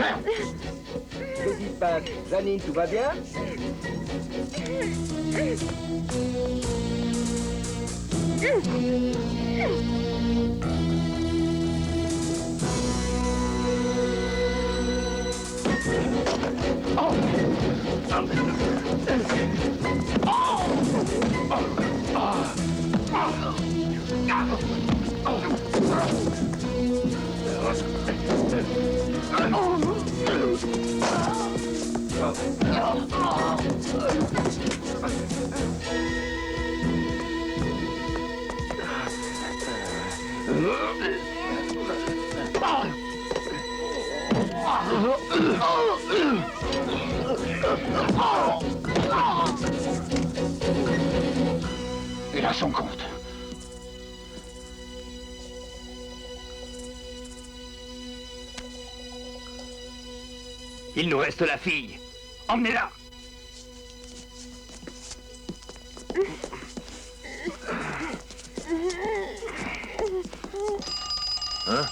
Qu'est-ce qui se passe? Janine, tout va bien? Il a son compte. Il nous reste la fille. Emmenez-la. Hein?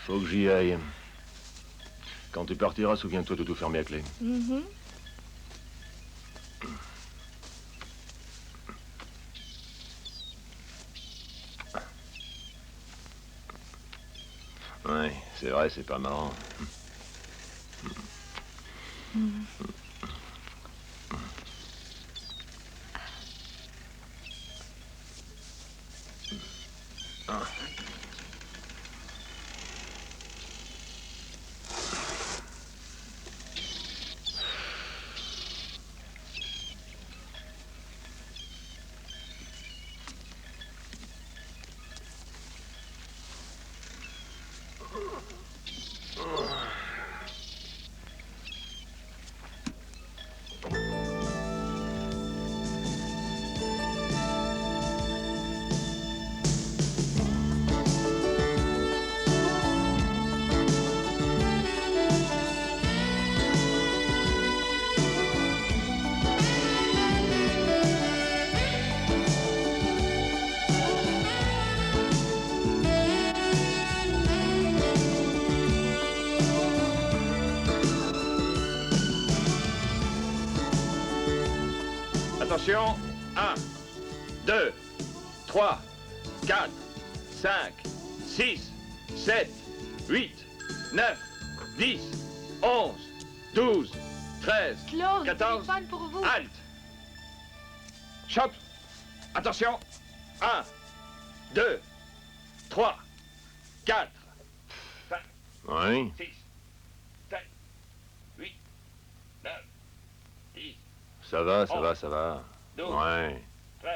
Faut que j'y aille. Quand tu partiras, souviens-toi de tout fermer à clé. Ouais, c'est vrai, c'est pas marrant. Attention, 1, 2, 3, 4, 5, 6, 7, 8, 9, 10, 11, 12, 13, Claude, 14, téléphone pour vous. halte. Chope. Attention, 1, 2, 3, 4, 5, Oui? 6, 7, 8, 9, 10, Ça va, ça va, ça va. 12, Ouais. 13,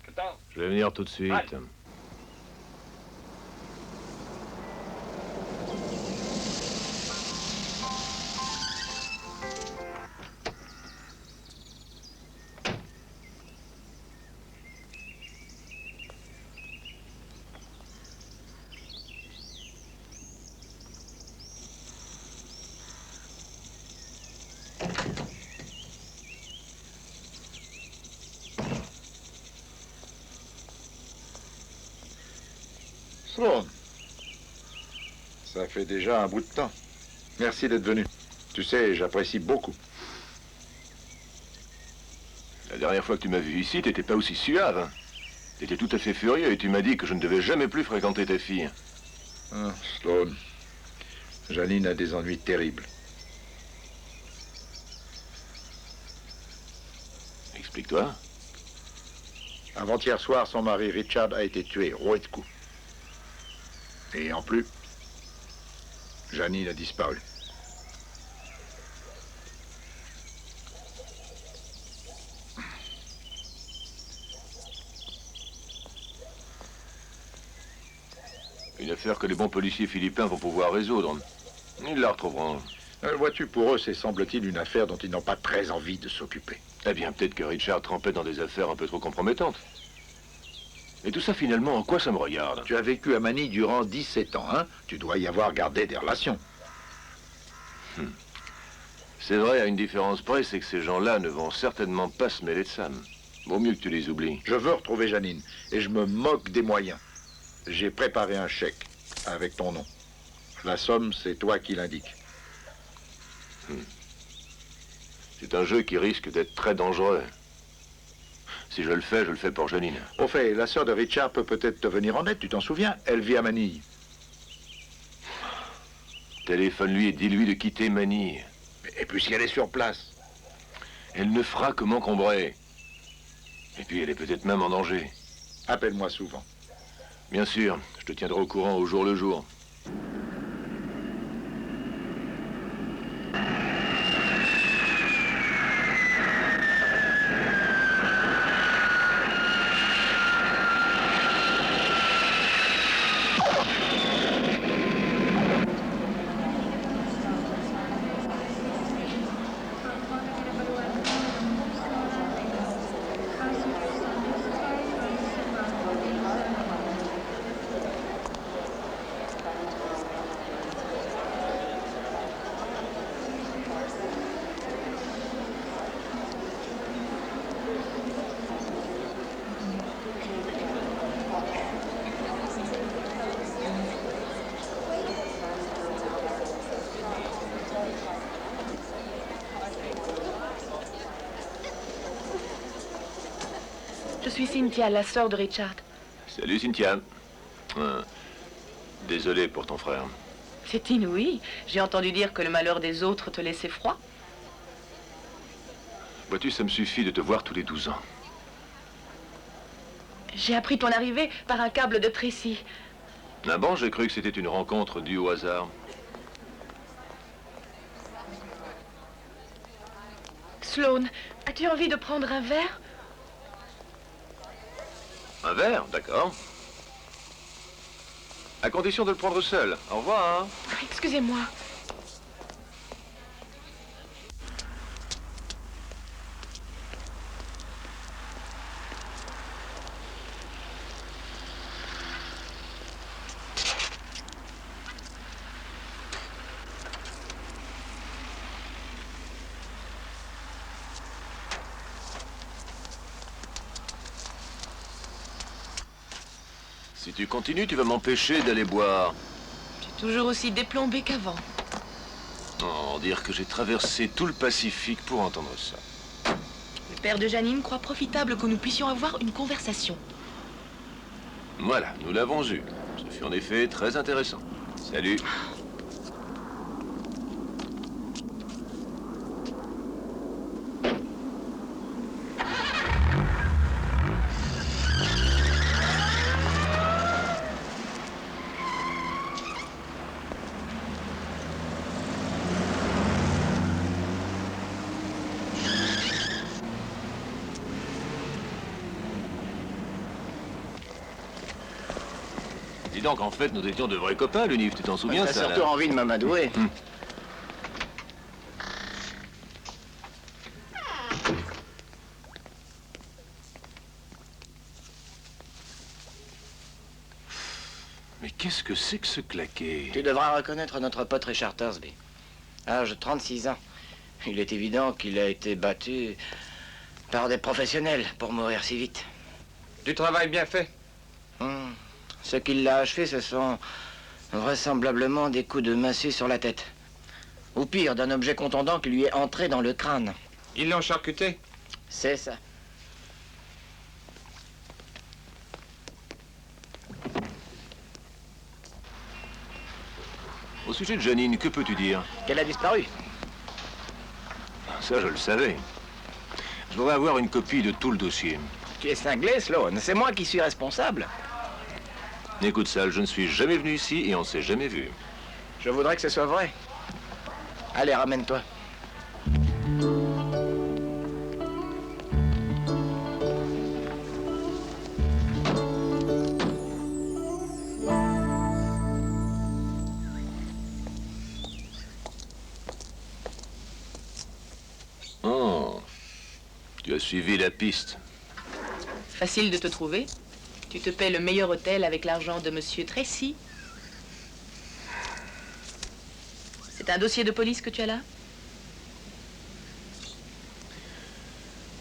14. Je vais venir tout de suite. Halte. Sloan, ça fait déjà un bout de temps. Merci d'être venu. Tu sais, j'apprécie beaucoup. La dernière fois que tu m'as vu ici, t'étais pas aussi suave. Hein. T'étais tout à fait furieux et tu m'as dit que je ne devais jamais plus fréquenter ta fille. Ah, Sloan, Janine a des ennuis terribles. Explique-toi. Avant-hier soir, son mari Richard a été tué, roué de coups. Et en plus, Janine a disparu. Une affaire que les bons policiers philippins vont pouvoir résoudre. Ils la retrouveront. Vois-tu, pour eux, c'est semble-t-il une affaire dont ils n'ont pas très envie de s'occuper. Eh bien, peut-être que Richard trempait dans des affaires un peu trop compromettantes. Et tout ça, finalement, en quoi ça me regarde? Tu as vécu à Manille durant 17 ans, hein? Tu dois y avoir gardé des relations. C'est vrai, à une différence près, c'est que ces gens-là ne vont certainement pas se mêler de Sam. Vaut mieux que tu les oublies. Je veux retrouver Janine, et je me moque des moyens. J'ai préparé un chèque, avec ton nom. La somme, c'est toi qui l'indiques. C'est un jeu qui risque d'être très dangereux. Si je le fais pour Janine. Au fait, la sœur de Richard peut peut-être te venir en aide, tu t'en souviens? Elle vit à Manille. Téléphone-lui et dis-lui de quitter Manille. Et puis si elle est sur place? Elle ne fera que m'encombrer. Et puis elle est peut-être même en danger. Appelle-moi souvent. Bien sûr, je te tiendrai au courant au jour le jour. Je suis Cynthia, la sœur de Richard. Salut Cynthia. Désolé pour ton frère. C'est inouï. J'ai entendu dire que le malheur des autres te laissait froid. Vois-tu, ça me suffit de te voir tous les 12 ans. J'ai appris ton arrivée par un câble de Tracy. Ah bon, j'ai cru que c'était une rencontre due au hasard. Sloane, as-tu envie de prendre un verre? Un verre, d'accord. À condition de le prendre seul. Au revoir, hein. Excusez-moi. Si tu continues, tu vas m'empêcher d'aller boire. Tu es toujours aussi déplombé qu'avant. Oh, dire que j'ai traversé tout le Pacifique pour entendre ça. Le père de Janine croit profitable que nous puissions avoir une conversation. Voilà, nous l'avons eu. Ce fut en effet très intéressant. Salut. Dis donc, en fait, nous étions de vrais copains, le Nif, tu t'en souviens, T'as ça surtout là envie de m'amadouer. Mais qu'est-ce que c'est que ce claquet? Tu devras reconnaître notre pote Richard Thursby. Âge de 36 ans. Il est évident qu'il a été battu par des professionnels pour mourir si vite. Du travail bien fait. Ce qui l'a achevé, ce sont vraisemblablement des coups de massue sur la tête. Ou pire, d'un objet contondant qui lui est entré dans le crâne. Ils l'ont charcuté. C'est ça. Au sujet de Janine, que peux-tu dire? Qu'elle a disparu. Ça, je le savais. Je voudrais avoir une copie de tout le dossier. Tu es cinglé, Sloane. C'est moi qui suis responsable. Écoute, Sal, je ne suis jamais venu ici et on ne s'est jamais vu. Je voudrais que ce soit vrai. Allez, ramène-toi. Oh, tu as suivi la piste. Facile de te trouver. Tu te paies le meilleur hôtel avec l'argent de Monsieur Tracy. C'est un dossier de police que tu as là?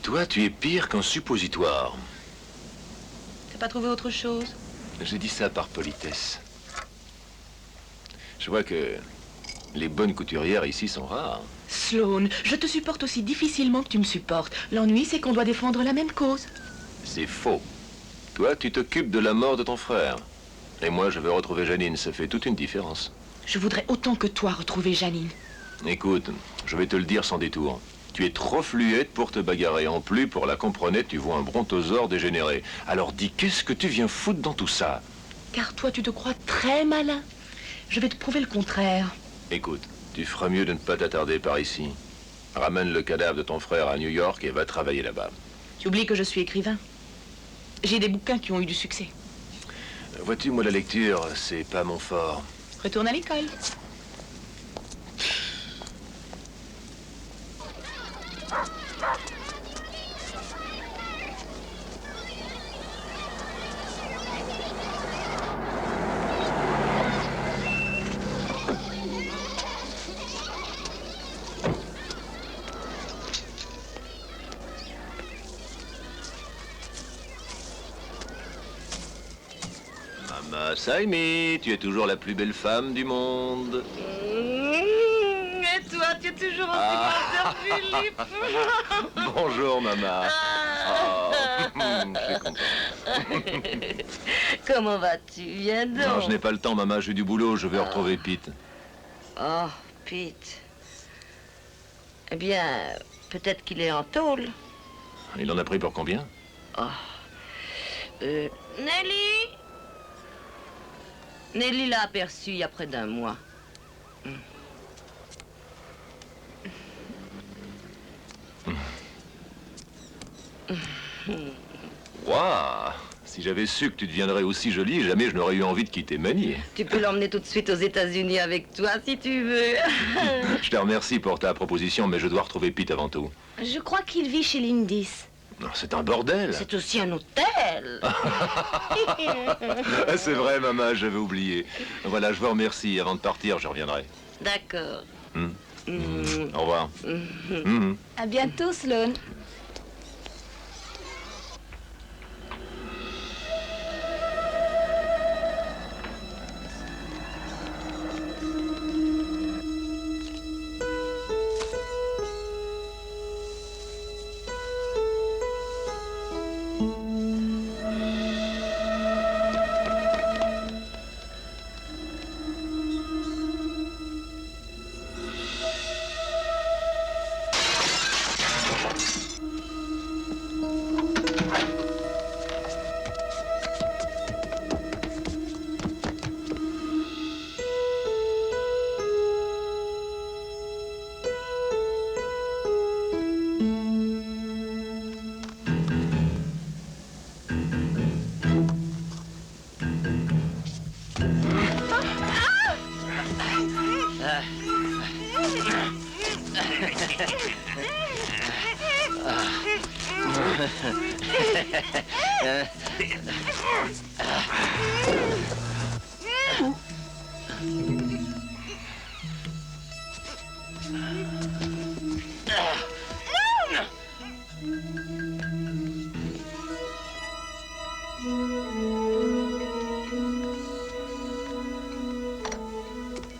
Toi, tu es pire qu'un suppositoire. T'as pas trouvé autre chose? J'ai dit ça par politesse. Je vois que les bonnes couturières ici sont rares. Sloane, je te supporte aussi difficilement que tu me supportes. L'ennui, c'est qu'on doit défendre la même cause. C'est faux. Toi, tu t'occupes de la mort de ton frère. Et moi, je veux retrouver Janine. Ça fait toute une différence. Je voudrais autant que toi retrouver Janine. Écoute, je vais te le dire sans détour. Tu es trop fluette pour te bagarrer. En plus, pour la comprenette, tu vois un brontosaure dégénéré. Alors dis, qu'est-ce que tu viens foutre dans tout ça? Car toi, tu te crois très malin. Je vais te prouver le contraire. Écoute, tu feras mieux de ne pas t'attarder par ici. Ramène le cadavre de ton frère à New York et va travailler là-bas. Tu oublies que je suis écrivain. J'ai des bouquins qui ont eu du succès. Vois-tu, moi, la lecture, c'est pas mon fort. Retourne à l'école. Mama Saimi, tu es toujours la plus belle femme du monde. Et toi, tu es toujours aussi Philippe. Bonjour, maman. Oh, je suis content. Comment vas-tu? Viens donc. Non, je n'ai pas le temps, maman. J'ai du boulot. Je vais retrouver Pete. Oh, Pete. Eh bien, peut-être qu'il est en tôle. Il en a pris pour combien? Nelly? Nelly l'a aperçu il y a près d'un mois. Waouh! Si j'avais su que tu deviendrais aussi jolie, jamais je n'aurais eu envie de quitter Manille. Tu peux l'emmener tout de suite aux États-Unis avec toi, si tu veux. Je te remercie pour ta proposition, mais je dois retrouver Pete avant tout. Je crois qu'il vit chez Lindis. Non, c'est un bordel. C'est aussi un hôtel. C'est vrai, maman, j'avais oublié. Voilà, je vous remercie. Avant de partir, je reviendrai. D'accord. Au revoir. À bientôt, Sloane.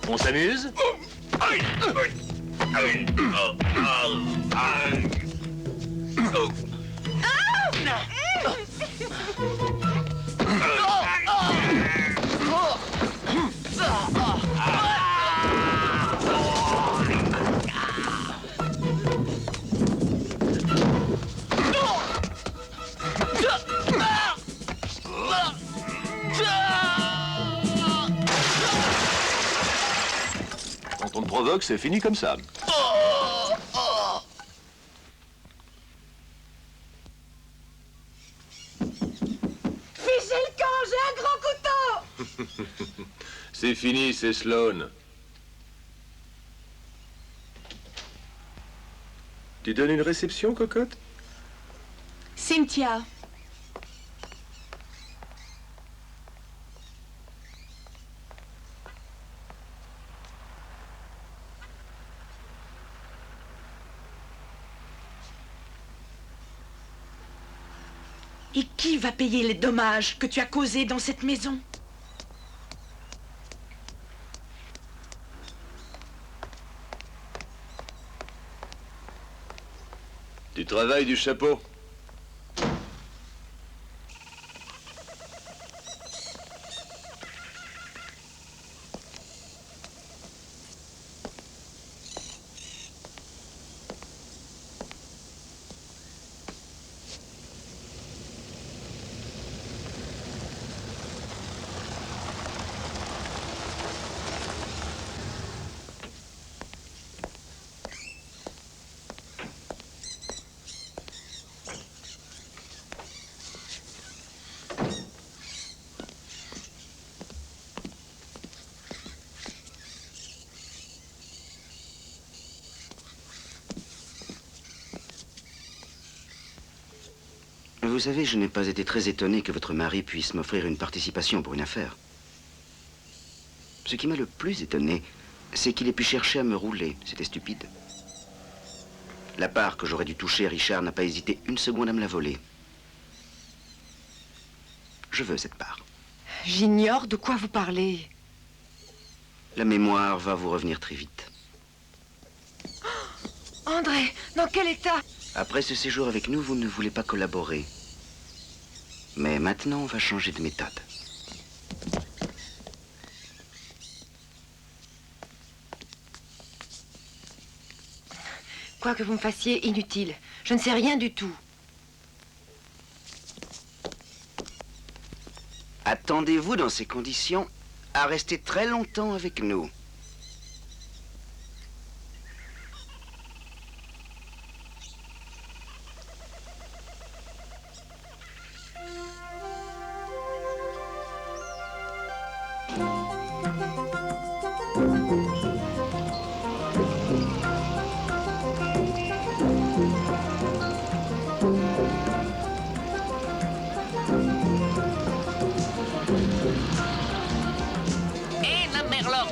On s'amuse? Quand on te provoque, c'est fini comme ça. Fichez le camp, j'ai un grand couteau. C'est fini, c'est Sloane. Tu donnes une réception, cocotte? Cynthia. Et qui va payer les dommages que tu as causés dans cette maison? Du travail du chapeau. Vous savez, je n'ai pas été très étonné que votre mari puisse m'offrir une participation pour une affaire. Ce qui m'a le plus étonné, c'est qu'il ait pu chercher à me rouler. C'était stupide. La part que j'aurais dû toucher, Richard n'a pas hésité une seconde à me la voler. Je veux cette part. J'ignore de quoi vous parlez. La mémoire va vous revenir très vite. André, dans quel état? Après ce séjour avec nous, vous ne voulez pas collaborer. Mais maintenant, on va changer de méthode. Quoi que vous me fassiez, inutile. Je ne sais rien du tout. Attendez-vous dans ces conditions à rester très longtemps avec nous? Hé, la Merloc,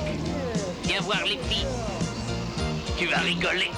viens voir les filles. Tu vas rigoler.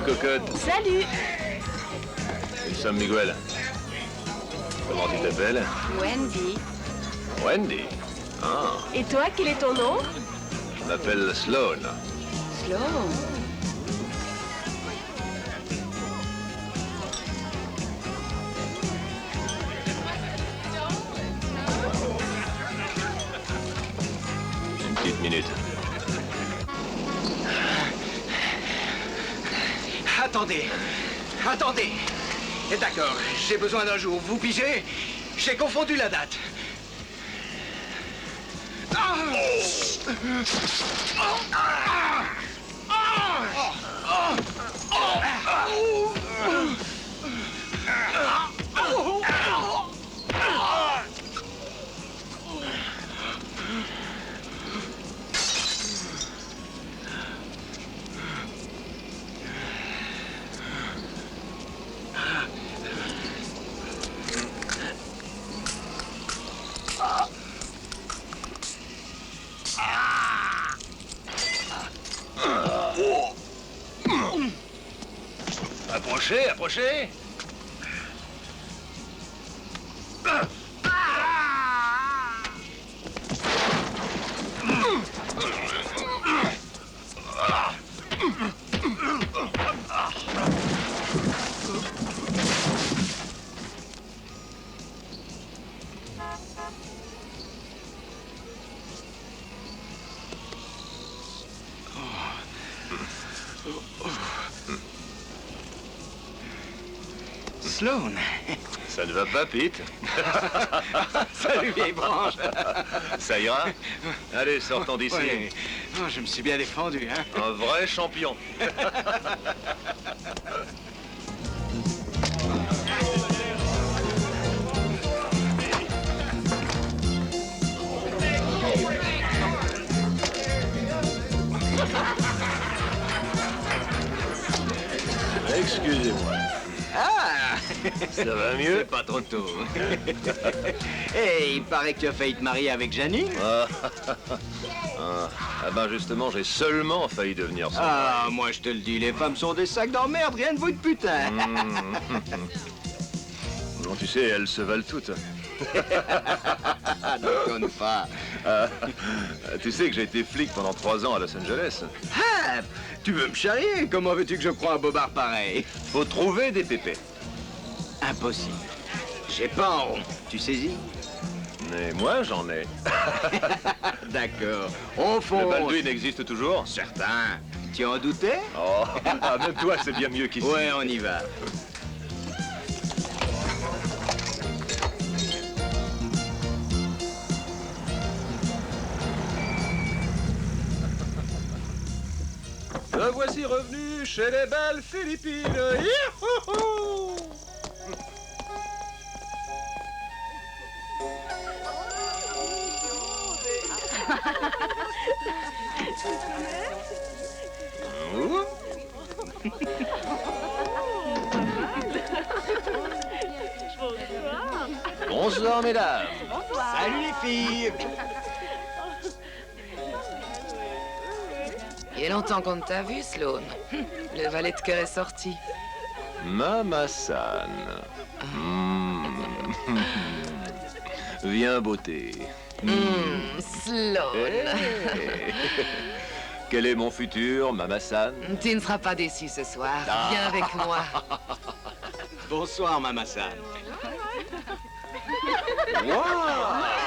Cocotte. Salut. Nous sommes Miguel. Comment tu t'appelles? Wendy. Wendy. Ah, Et toi, quel est ton nom? je m'appelle Sloan. Sloan. Une petite minute. Attendez, attendez. D'accord, j'ai besoin d'un jour. Vous pigez? J'ai confondu la date. Ah! Approchez, approchez. Sloane. Ça ne va pas, Pete? Salut, vieille branche. Ça ira? Allez, sortons d'ici. Ouais. Oh, je me suis bien défendu, hein. Un vrai champion. Excusez-moi. Ah! Ça va mieux? C'est pas trop tôt. Et il paraît que tu as failli te marier avec Janine. Ah ben justement, j'ai seulement failli devenir son Ah, mari. moi je te le dis, les femmes sont des sacs d'emmerde, rien de vous de putain. Non, tu sais, elles se valent toutes. Ne conne pas. Tu sais que j'ai été flic pendant 3 ans à Los Angeles. Ah, tu veux me charrier? Comment veux-tu que je croie un bobard pareil? Faut trouver des pépés. Impossible. J'ai pas en rond, tu saisis? Mais moi, j'en ai. D'accord. On Le fonce. Baldwin existe toujours? Certain. Tu en doutais? Oh, même toi, c'est bien mieux qu'ici. Ouais, on y va. Me voici revenu chez les belles Philippines. Youhou! Bonsoir, mesdames. Salut les filles. Il y a longtemps qu'on ne t'a vu, Sloane. Le valet de cœur est sorti. Mama-san. Viens, beauté. Sloane. Hey. Quel est mon futur, Mama-san? Tu ne seras pas déçu ce soir. Viens avec moi. Bonsoir, Mama-san. Wow,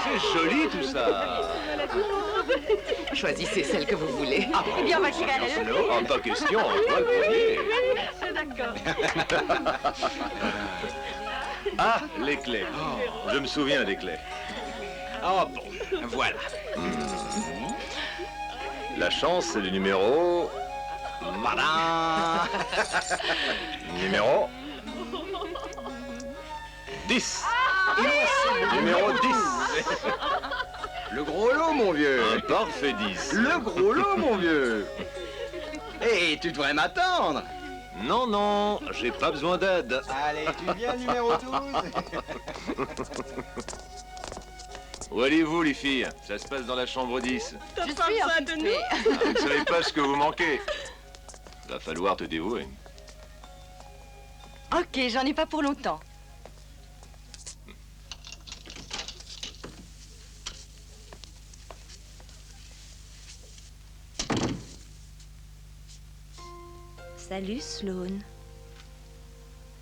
c'est joli tout ça. Choisissez celle que vous voulez. Eh bien, on va tirer à la loterie. Ah, pas question, toi le premier. D'accord. Ah, les clés. Je me souviens des clés. Oh bon, voilà. La chance, c'est le numéro... Voilà. Numéro... 10. Numéro 10. Le gros lot, mon vieux. Un parfait 10. Le gros lot, mon vieux. Hé, tu devrais m'attendre. Non, non, j'ai pas besoin d'aide. Allez, tu viens, numéro 12. Où allez-vous, les filles? Ça se passe dans la chambre 10. Je suis occupée. Vous ne savez pas ce que vous manquez. Va falloir te dévouer. Ok, j'en ai pas pour longtemps. Salut, Sloane.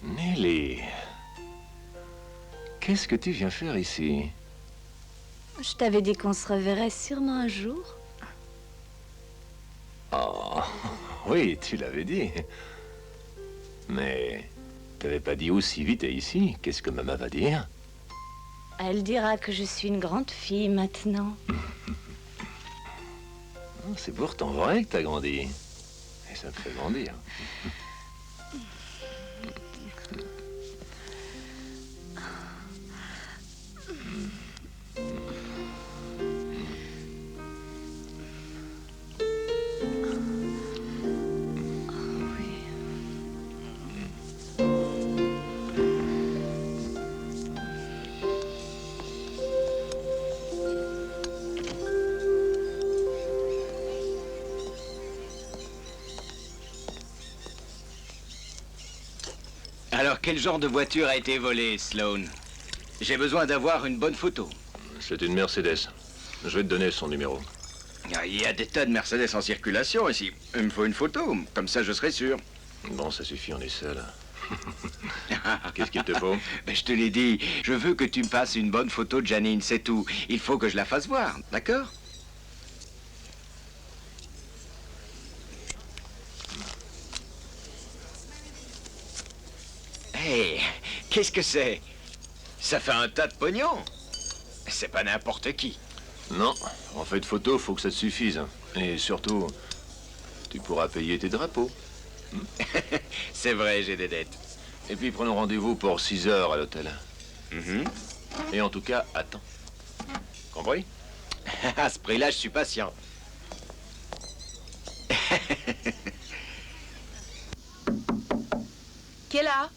Nelly, qu'est-ce que tu viens faire ici? Je t'avais dit qu'on se reverrait sûrement un jour. Oh, oui, tu l'avais dit. Mais t'avais pas dit aussi vite et ici. Qu'est-ce que maman va dire? Elle dira que je suis une grande fille maintenant. C'est pourtant vrai que t'as grandi. Et ça me fait grandir. quel genre de voiture a été volée, Sloan? J'ai besoin d'avoir une bonne photo. C'est une Mercedes. Je vais te donner son numéro. Il y a des tas de Mercedes en circulation ici. Il me faut une photo, comme ça je serai sûr. Bon, ça suffit, on est seul. Qu'est-ce qu'il te faut? Ben, je te l'ai dit, je veux que tu me fasses une bonne photo de Janine, c'est tout. Il faut que je la fasse voir, d'accord? Hé, qu'est-ce que c'est? Ça fait un tas de pognon. C'est pas n'importe qui. Non, en fait, photo, faut que ça te suffise. Et surtout, tu pourras payer tes drapeaux. C'est vrai, j'ai des dettes. Et puis, prenons rendez-vous pour 6 heures à l'hôtel. Et en tout cas, attends. Compris? À ce prix-là, je suis patient. Qui est là?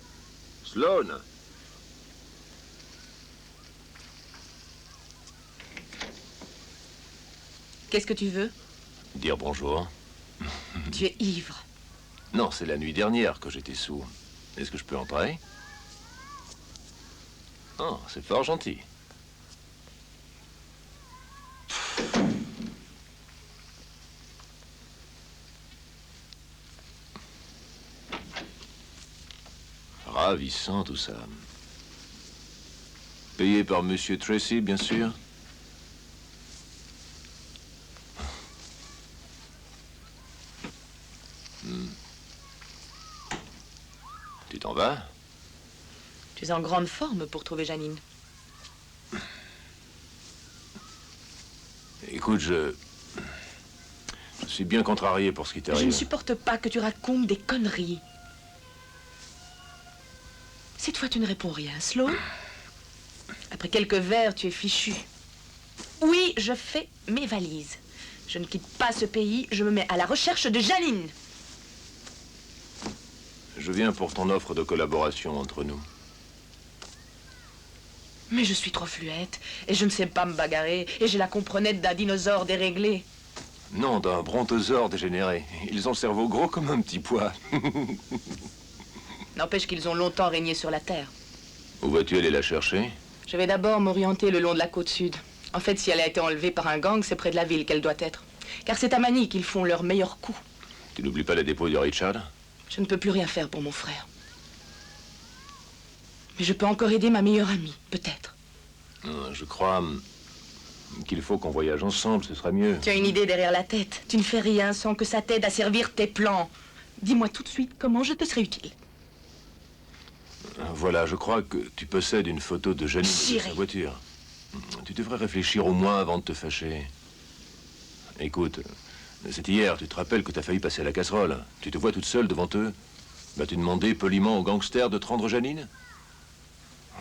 Sloan. Qu'est-ce que tu veux? Dire bonjour. Tu es ivre. Non, c'est la nuit dernière que j'étais sous. Est-ce que je peux entrer? Oh, c'est fort gentil. Ravissant tout ça. Payé par Monsieur Tracy, bien sûr. Tu t'en vas? Tu es en grande forme pour trouver Janine. Écoute, je suis bien contrarié pour ce qui t'arrive. Je ne supporte pas que tu racontes des conneries. Cette fois, tu ne réponds rien, Sloan. Après quelques verres, tu es fichu. Oui, je fais mes valises. Je ne quitte pas ce pays, je me mets à la recherche de Janine. Je viens pour ton offre de collaboration entre nous. Mais je suis trop fluette, et je ne sais pas me bagarrer, et j'ai la comprenette d'un dinosaure déréglé. Non, d'un brontosaure dégénéré. Ils ont le cerveau gros comme un petit pois. N'empêche qu'ils ont longtemps régné sur la Terre. Où vas-tu aller la chercher? Je vais d'abord m'orienter le long de la côte sud. En fait, si elle a été enlevée par un gang, c'est près de la ville qu'elle doit être. Car c'est à Manille qu'ils font leur meilleur coup. Tu n'oublies pas la dépôt de Richard? Je ne peux plus rien faire pour mon frère. Mais je peux encore aider ma meilleure amie, peut-être. Je crois qu'il faut qu'on voyage ensemble, ce sera mieux. Tu as une idée derrière la tête. Tu ne fais rien sans que ça t'aide à servir tes plans. Dis-moi tout de suite comment je te serai utile. Voilà, je crois que tu possèdes une photo de Janine de sa voiture. Tu devrais réfléchir au moins avant de te fâcher. Écoute, c'est hier, tu te rappelles que tu as failli passer à la casserole. Tu te vois toute seule devant eux. Vas-tu demander poliment aux gangsters de te rendre Janine?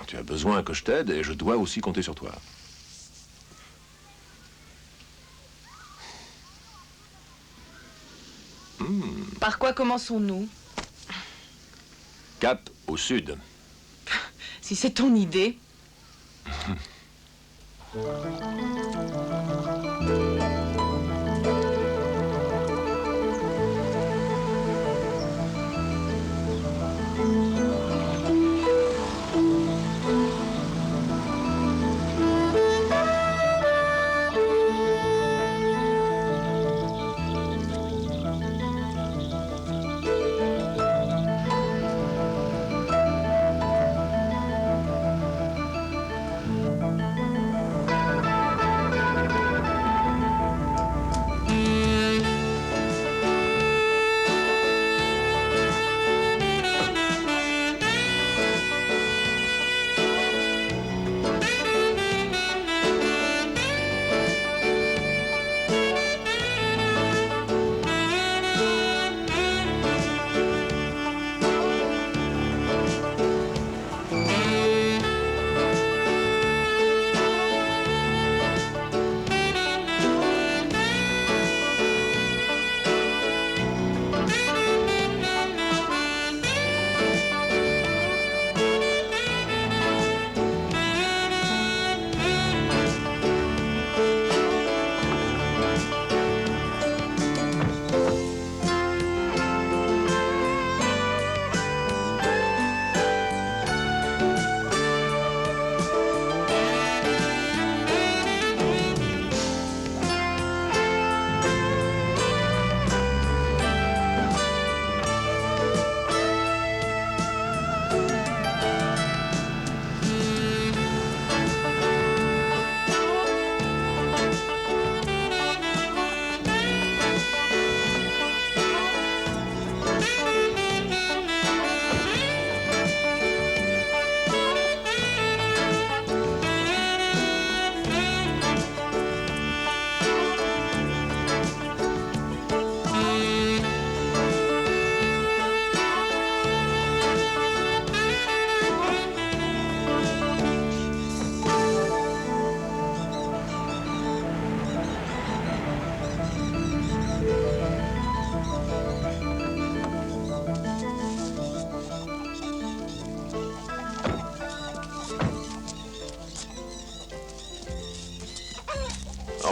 Tu as besoin que je t'aide et je dois aussi compter sur toi. Par quoi commençons-nous? Cap au sud. Si c'est ton idée.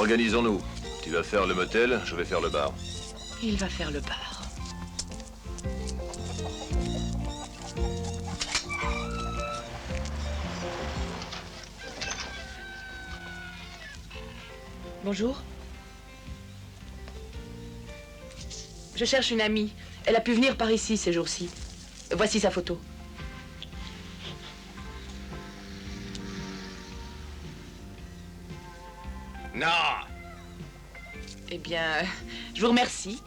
Organisons-nous. Tu vas faire le motel, je vais faire le bar. Il va faire le bar. Bonjour. Je cherche une amie. Elle a pu venir par ici ces jours-ci. Voici sa photo. Non! Eh bien, je vous remercie.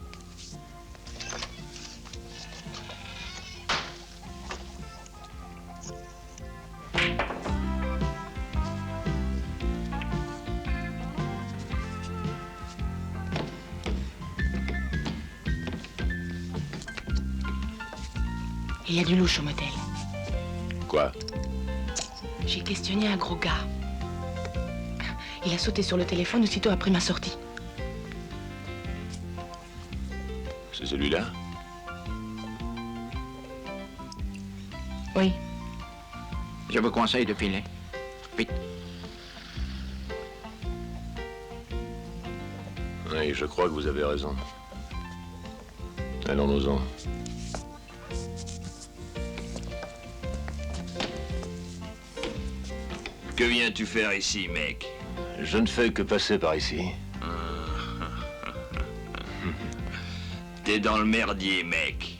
Il y a du louche au motel. Quoi? J'ai questionné un gros gars. Il a sauté sur le téléphone aussitôt après ma sortie. C'est celui-là? Oui. Je vous conseille de filer. Vite. Oui, je crois que vous avez raison. Allons-nous-en. Que viens-tu faire ici, mec? Je ne fais que passer par ici. T'es dans le merdier, mec.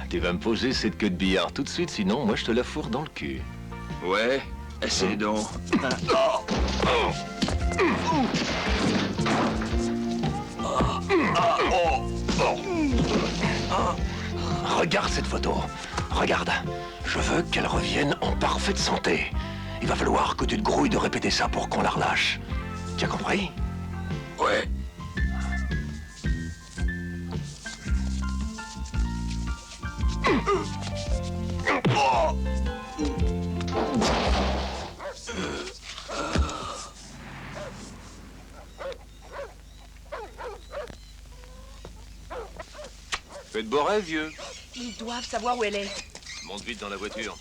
Tu vas me poser cette queue de billard tout de suite, sinon moi je te la fourre dans le cul. Ouais, essaie donc. Regarde cette photo. Regarde. Je veux qu'elle revienne en parfaite santé. Il va falloir que tu te grouilles de répéter ça pour qu'on la relâche. Tu as compris? Ouais. Faites beau rêve, vieux. Ils doivent savoir où elle est. Monte vite dans la voiture.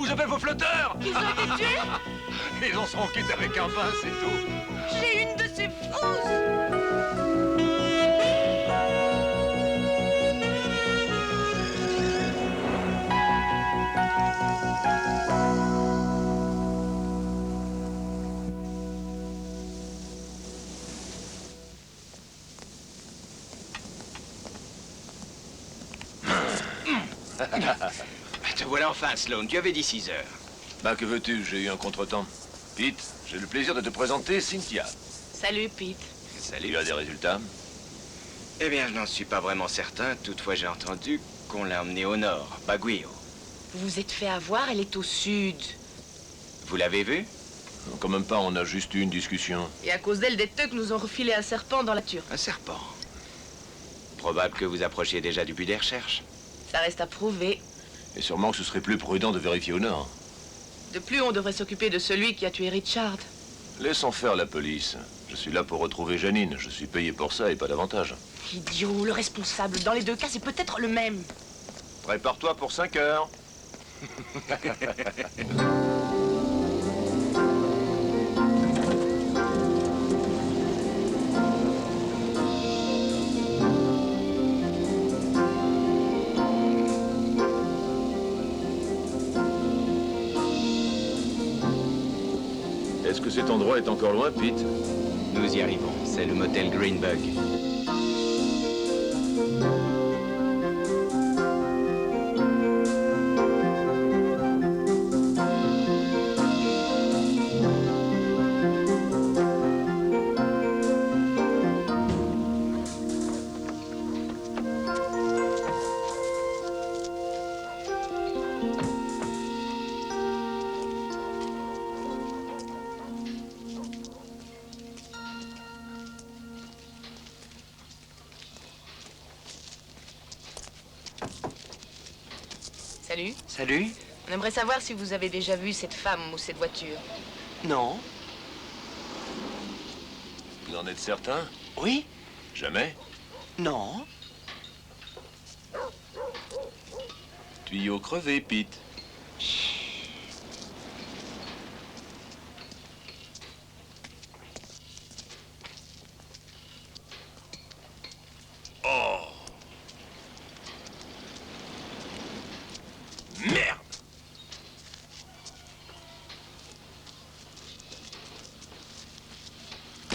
vous appelle vos flotteurs? Ils ont été tués? Ils en seront quittes avec un pain, c'est tout. J'ai une de ces fausses. Te voilà enfin, Sloan. Tu avais dit 6 heures. Bah, que veux-tu? J'ai eu un contretemps. Pete, j'ai le plaisir de te présenter Cynthia. Salut, Pete. Salut. Tu as des résultats? Eh bien, je n'en suis pas vraiment certain. Toutefois, j'ai entendu qu'on l'a emmenée au nord, Baguio. Vous vous êtes fait avoir, elle est au sud. Vous l'avez vue? Quand même pas, on a juste eu une discussion. Et à cause d'elle, des tucs nous ont refilé un serpent dans la nature. Un serpent? Probable que vous approchiez déjà du but des recherches. Ça reste à prouver. Et sûrement que ce serait plus prudent de vérifier au nord. De plus, on devrait s'occuper de celui qui a tué Richard. Laissons faire la police. Je suis là pour retrouver Janine. Je suis payé pour ça et pas davantage. Idiot, le responsable. Dans les deux cas, c'est peut-être le même. Prépare-toi pour 5 heures. Est-ce que cet endroit est encore loin, Pete? Nous y arrivons. C'est le motel Greenbug. Salut. Salut. On aimerait savoir si vous avez déjà vu cette femme ou cette voiture. Non. Vous en êtes certain? Oui. Jamais? Non. Tuyau crevé, Pete. Oh! Merde!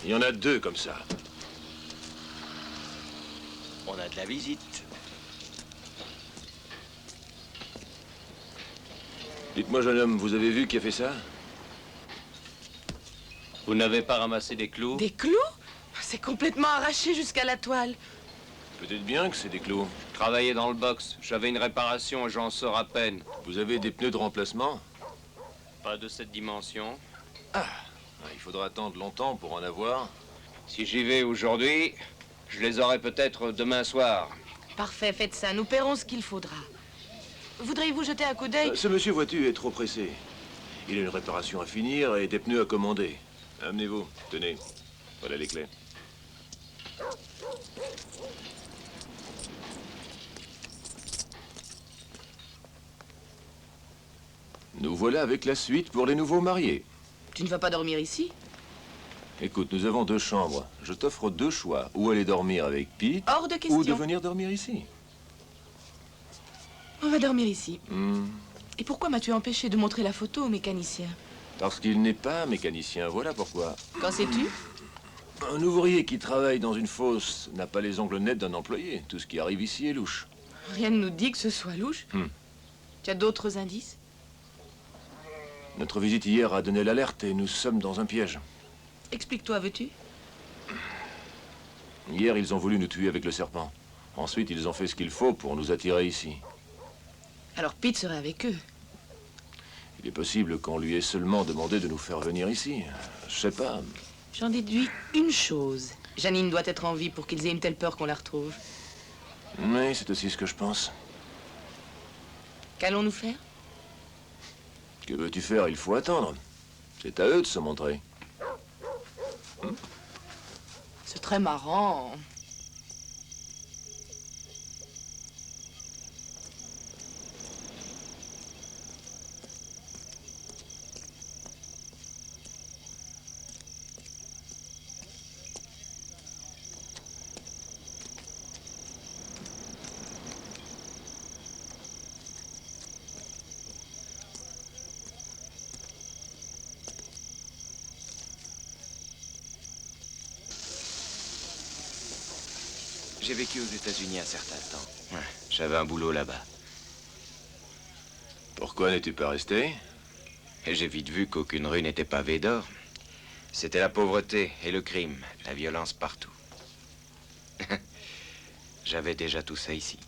Il y en a 2 comme ça. On a de la visite. Dites-moi, jeune homme, vous avez vu qui a fait ça? Vous n'avez pas ramassé des clous? Des clous? C'est complètement arraché jusqu'à la toile. Peut-être bien que c'est des clous. Je travaillais dans le box. J'avais une réparation et j'en sors à peine. Vous avez des pneus de remplacement? Pas de cette dimension. Ah, il faudra attendre longtemps pour en avoir. Si j'y vais aujourd'hui, je les aurai peut-être demain soir. Parfait, faites ça. Nous paierons ce qu'il faudra. Voudriez-vous jeter un coup d'œil? Ce monsieur, vois-tu, est trop pressé. Il a une réparation à finir et des pneus à commander. Amenez-vous. Tenez. Voilà les clés. Nous voilà avec la suite pour les nouveaux mariés. Tu ne vas pas dormir ici? Écoute, nous avons 2 chambres. Je t'offre 2 choix. Ou aller dormir avec Pete, Hors de question. ou de venir dormir ici. On va dormir ici. Hmm. Et pourquoi m'as-tu empêché de montrer la photo au mécanicien? Parce qu'il n'est pas mécanicien, voilà pourquoi. Qu'en sais-tu? Un ouvrier qui travaille dans une fosse n'a pas les ongles nets d'un employé. Tout ce qui arrive ici est louche. Rien ne nous dit que ce soit louche. Tu as d'autres indices? Notre visite hier a donné l'alerte et nous sommes dans un piège. Explique-toi, veux-tu? Hier, ils ont voulu nous tuer avec le serpent. Ensuite, ils ont fait ce qu'il faut pour nous attirer ici. Alors Pete serait avec eux. Il est possible qu'on lui ait seulement demandé de nous faire venir ici. Je sais pas. J'en déduis une chose. Janine doit être en vie pour qu'ils aient une telle peur qu'on la retrouve. Mais c'est aussi ce que je pense. Qu'allons-nous faire? Que veux-tu faire? Il faut attendre. C'est à eux de se montrer. C'est très marrant. J'ai vécu aux États-Unis un certain temps. Ouais, j'avais un boulot là-bas. Pourquoi n'es-tu pas resté? Et j'ai vite vu qu'aucune rue n'était pavée d'or. C'était la pauvreté et le crime, la violence partout. J'avais déjà tout ça ici.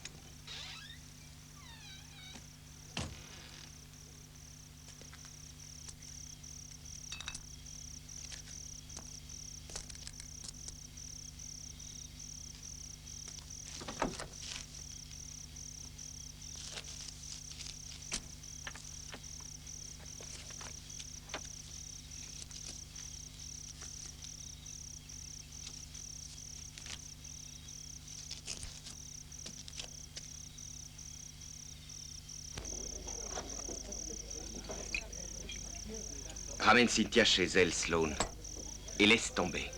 Ramène Cynthia chez elle, Sloan. Et laisse tomber.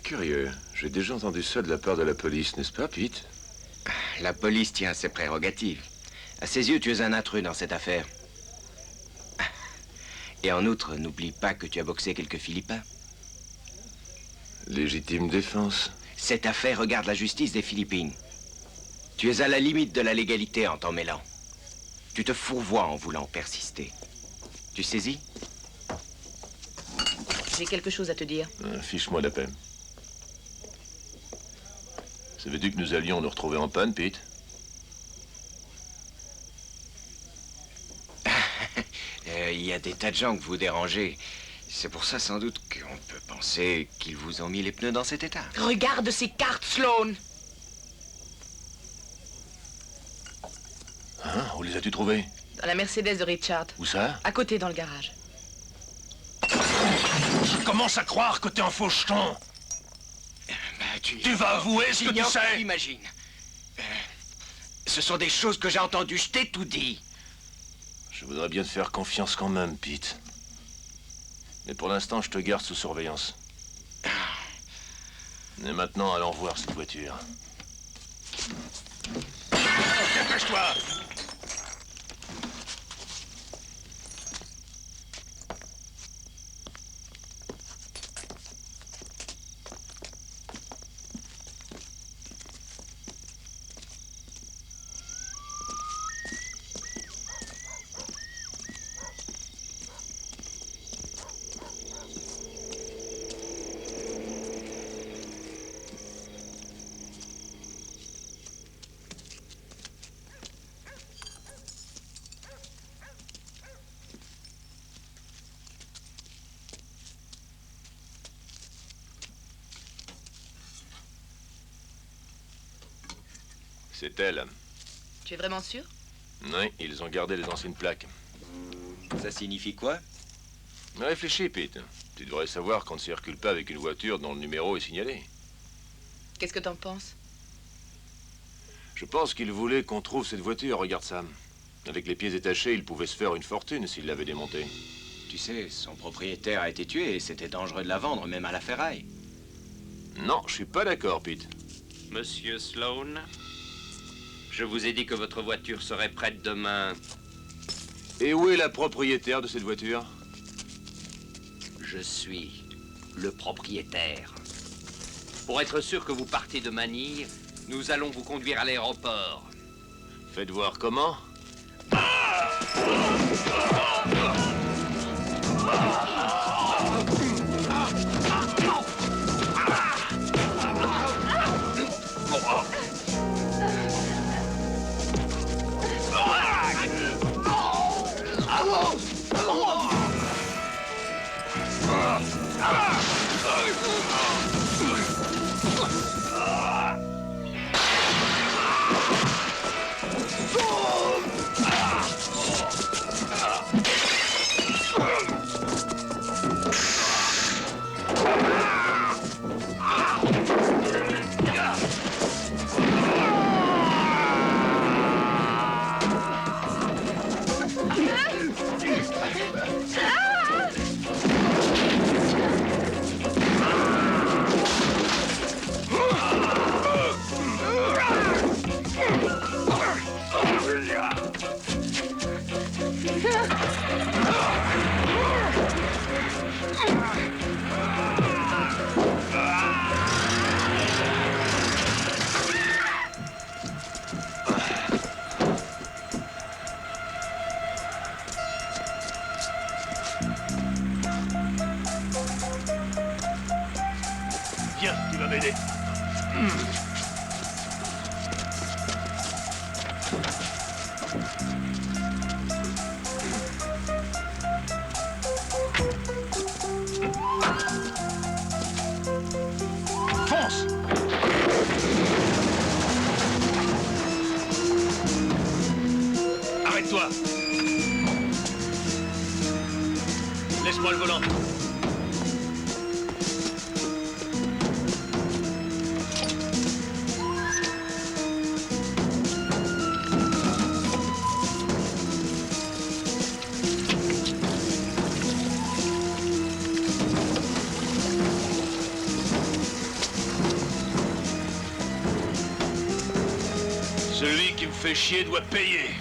Curieux. J'ai déjà entendu ça de la part de la police, n'est-ce pas, Pete? La police tient à ses prérogatives. À ses yeux, tu es un intrus dans cette affaire. Et en outre, n'oublie pas que tu as boxé quelques Philippins. Légitime défense. Cette affaire regarde la justice des Philippines. Tu es à la limite de la légalité en t'en mêlant. Tu te fourvoies en voulant persister. Tu saisis? J'ai quelque chose à te dire. Fiche-moi la paix. Savais-tu que nous allions nous retrouver en panne, Pete? Il y a des tas de gens que vous dérangez. C'est pour ça, sans doute, qu'on peut penser qu'ils vous ont mis les pneus dans cet état. Regarde ces cartes, Sloan. Hein? Où les as-tu trouvées? Dans la Mercedes de Richard. Où ça? À côté, dans le garage. Je commence à croire que t'es un faux jeton. Tu vas avouer ce que tu sais. Imagine. Ce sont des choses que j'ai entendues. Je t'ai tout dit. Je voudrais bien te faire confiance quand même, Pete. Mais pour l'instant, je te garde sous surveillance. Et maintenant, allons voir cette voiture. Dépêche-toi! C'est elle. Tu es vraiment sûr? Oui, ils ont gardé les anciennes plaques. Ça signifie quoi? Réfléchis, Pete. Tu devrais savoir qu'on ne circule pas avec une voiture dont le numéro est signalé. Qu'est-ce que t'en penses? Je pense qu'ils voulaient qu'on trouve cette voiture, regarde ça. Avec les pieds détachés, il pouvait se faire une fortune s'il l'avait démontée. Tu sais, son propriétaire a été tué et c'était dangereux de la vendre, même à la ferraille. Non, je suis pas d'accord, Pete. Monsieur Sloan, je vous ai dit que votre voiture serait prête demain. Et où est la propriétaire de cette voiture? Je suis le propriétaire. Pour être sûr que vous partez de Manille, nous allons vous conduire à l'aéroport. Faites voir comment. Viens, tu vas m'aider. Fonce! Arrête-toi! Laisse-moi le volant. Celui qui me fait chier doit payer.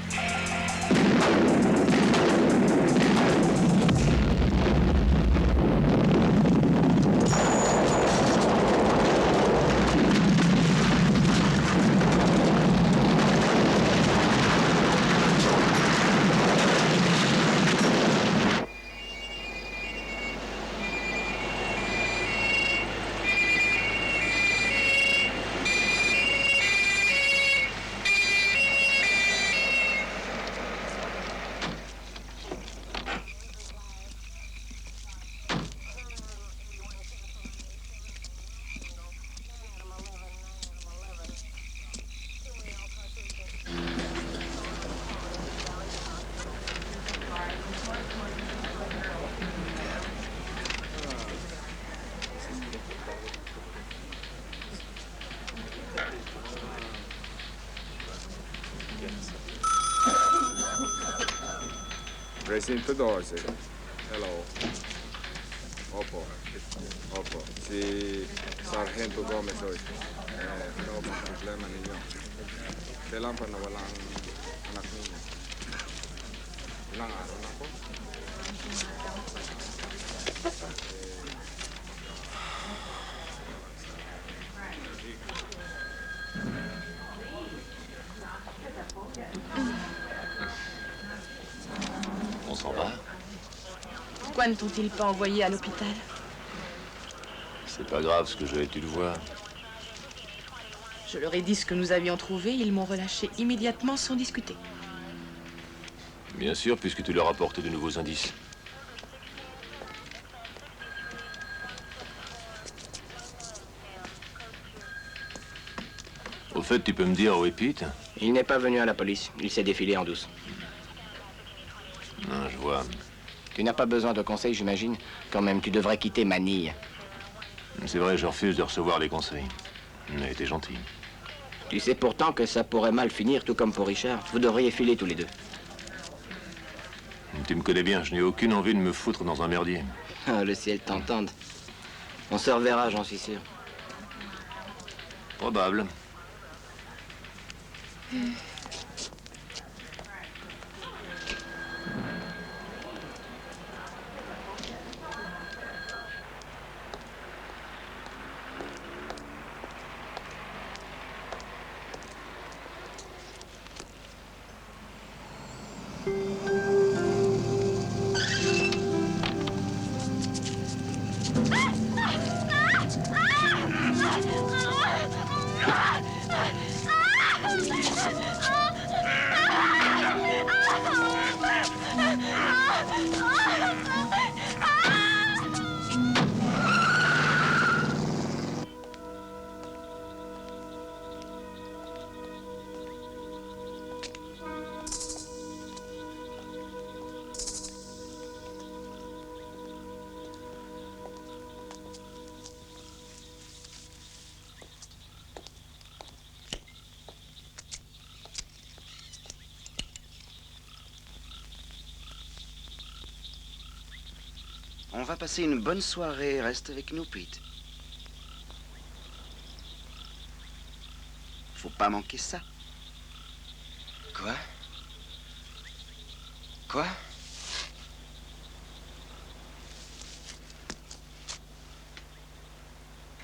Recinto 12. Hello. Opo. Opo. Si Sargento Gomez hoy. Ano bang problema ninyo? Kailan pa nawalang anak ninyo? Ilang araw na po? On s'en va. Pourquoi ne t'ont-ils pas envoyé à l'hôpital? C'est pas grave ce que j'ai, tu le vois. Je leur ai dit ce que nous avions trouvé, ils m'ont relâché immédiatement sans discuter. Bien sûr, puisque tu leur as apporté de nouveaux indices. Au fait, tu peux me dire où est Pete? Il n'est pas venu à la police. Il s'est défilé en douce. Non, je vois. Tu n'as pas besoin de conseils, j'imagine. Quand même, tu devrais quitter Manille. C'est vrai, je refuse de recevoir les conseils. Mais t'es gentil. Tu sais pourtant que ça pourrait mal finir, tout comme pour Richard. Vous devriez filer tous les deux. Tu me connais bien, je n'ai aucune envie de me foutre dans un merdier. Ah, le ciel t'entende. On se reverra, j'en suis sûr. Probable. On va passer une bonne soirée. Reste avec nous, Pete. Faut pas manquer ça. Quoi? Quoi?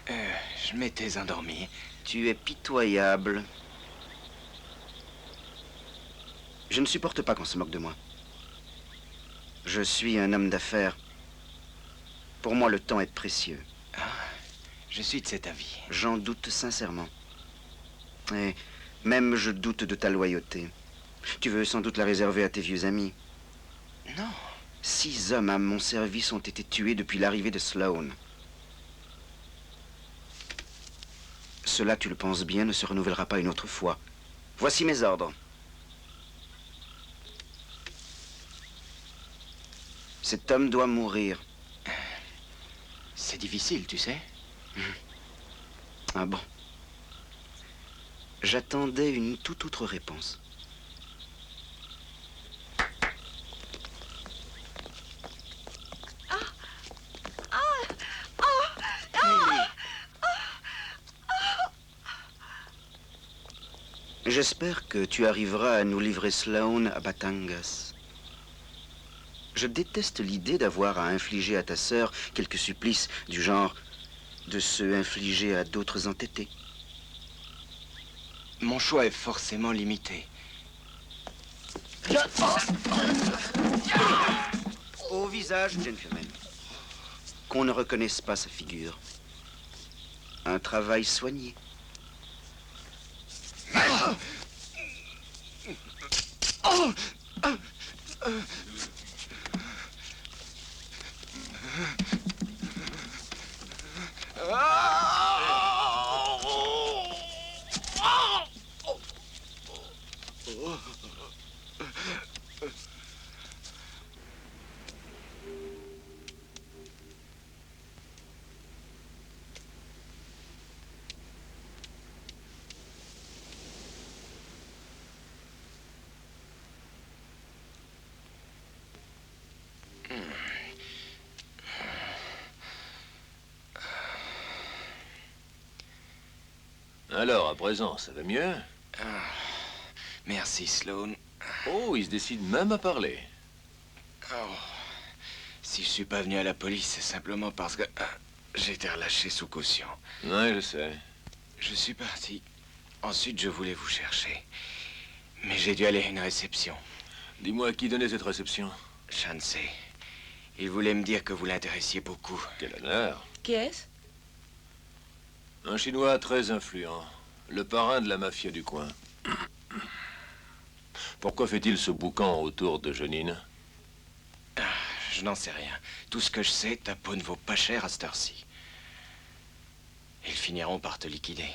Je m'étais endormi. Tu es pitoyable. Je ne supporte pas qu'on se moque de moi. Je suis un homme d'affaires. Pour moi, le temps est précieux. Je suis de cet avis. J'en doute sincèrement. Et même je doute de ta loyauté. Tu veux sans doute la réserver à tes vieux amis. Non. 6 hommes à mon service ont été tués depuis l'arrivée de Sloane. Cela, tu le penses bien, ne se renouvellera pas une autre fois. Voici mes ordres. Cet homme doit mourir. C'est difficile, tu sais. Ah bon? J'attendais une toute autre réponse. J'espère que tu arriveras à nous livrer Sloane à Batangas. Je déteste l'idée d'avoir à infliger à ta sœur quelques supplices du genre de se infliger à d'autres entêtés. Mon choix est forcément limité. Au visage, gentleman. Qu'on ne reconnaisse pas sa figure. Un travail soigné. Alors, à présent, ça va mieux? Merci, Sloane. Oh, il se décide même à parler. Oh. Si je suis pas venu à la police, c'est simplement parce que j'ai été relâché sous caution. Ouais, je sais. Je suis parti. Ensuite, je voulais vous chercher. Mais j'ai dû aller à une réception. Dis-moi, qui donnait cette réception? Chansey. Il voulait me dire que vous l'intéressiez beaucoup. Quel honneur. Qui est-ce? Un Chinois très influent. Le parrain de la mafia du coin. Pourquoi fait-il ce boucan autour de Janine? Je n'en sais rien. Tout ce que je sais, ta peau ne vaut pas cher à cette heure-ci. Ils finiront par te liquider.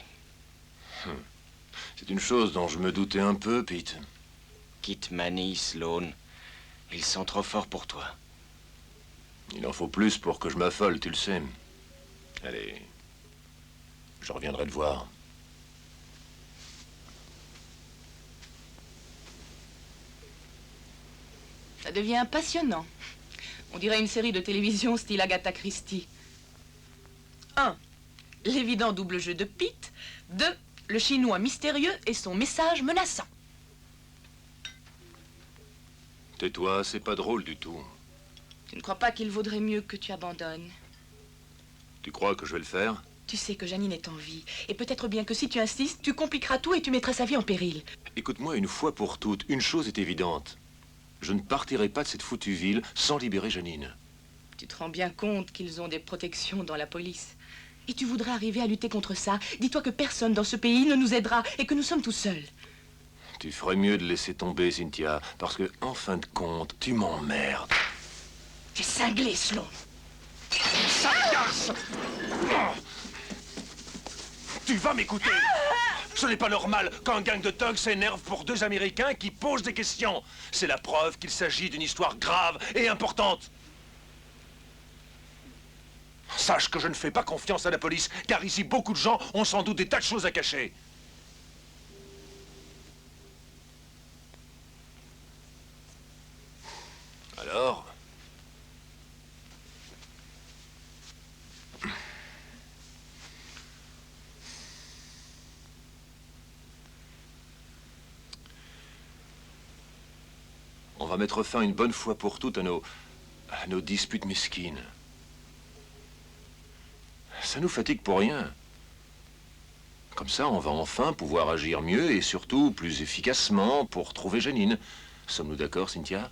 C'est une chose dont je me doutais un peu, Pete. Quitte Manny, Sloane. Ils sont trop forts pour toi. Il en faut plus pour que je m'affole, tu le sais. Allez, je reviendrai te voir. Ça devient passionnant. On dirait une série de télévision style Agatha Christie. 1. L'évident double jeu de Pete. 2. Le Chinois mystérieux et son message menaçant. Tais-toi, c'est pas drôle du tout. Tu ne crois pas qu'il vaudrait mieux que tu abandonnes? Tu crois que je vais le faire? Tu sais que Janine est en vie. Et peut-être bien que si tu insistes, tu compliqueras tout et tu mettras sa vie en péril. Écoute-moi une fois pour toutes, une chose est évidente. Je ne partirai pas de cette foutue ville sans libérer Janine. Tu te rends bien compte qu'ils ont des protections dans la police. Et tu voudrais arriver à lutter contre ça. Dis-toi que personne dans ce pays ne nous aidera et que nous sommes tout seuls. Tu ferais mieux de laisser tomber, Cynthia, parce que, en fin de compte, tu m'emmerdes. Tu es cinglé, Sloane. Sale Tu vas m'écouter. Ce n'est pas normal qu'un gang de thugs s'énerve pour 2 Américains qui posent des questions. C'est la preuve qu'il s'agit d'une histoire grave et importante. Sache que je ne fais pas confiance à la police, car ici, beaucoup de gens ont sans doute des tas de choses à cacher. Alors? On va mettre fin une bonne fois pour toutes à nos disputes mesquines. Ça nous fatigue pour rien. Comme ça, on va enfin pouvoir agir mieux et surtout plus efficacement pour trouver Janine. Sommes-nous d'accord, Cynthia?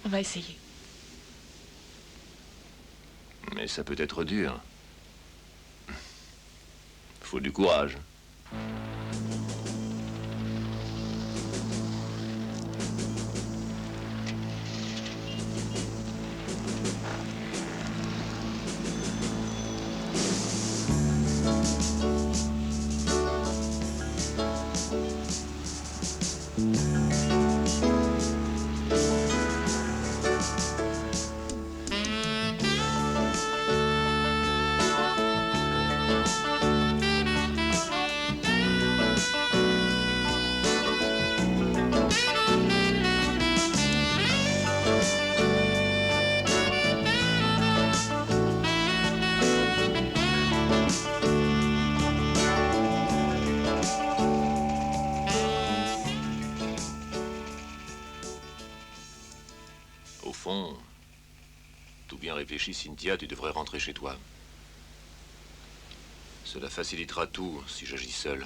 On va essayer. Mais ça peut être dur. Faut du courage. Au fond, tout bien réfléchi, Cynthia, tu devrais rentrer chez toi. Cela facilitera tout si j'agis seul.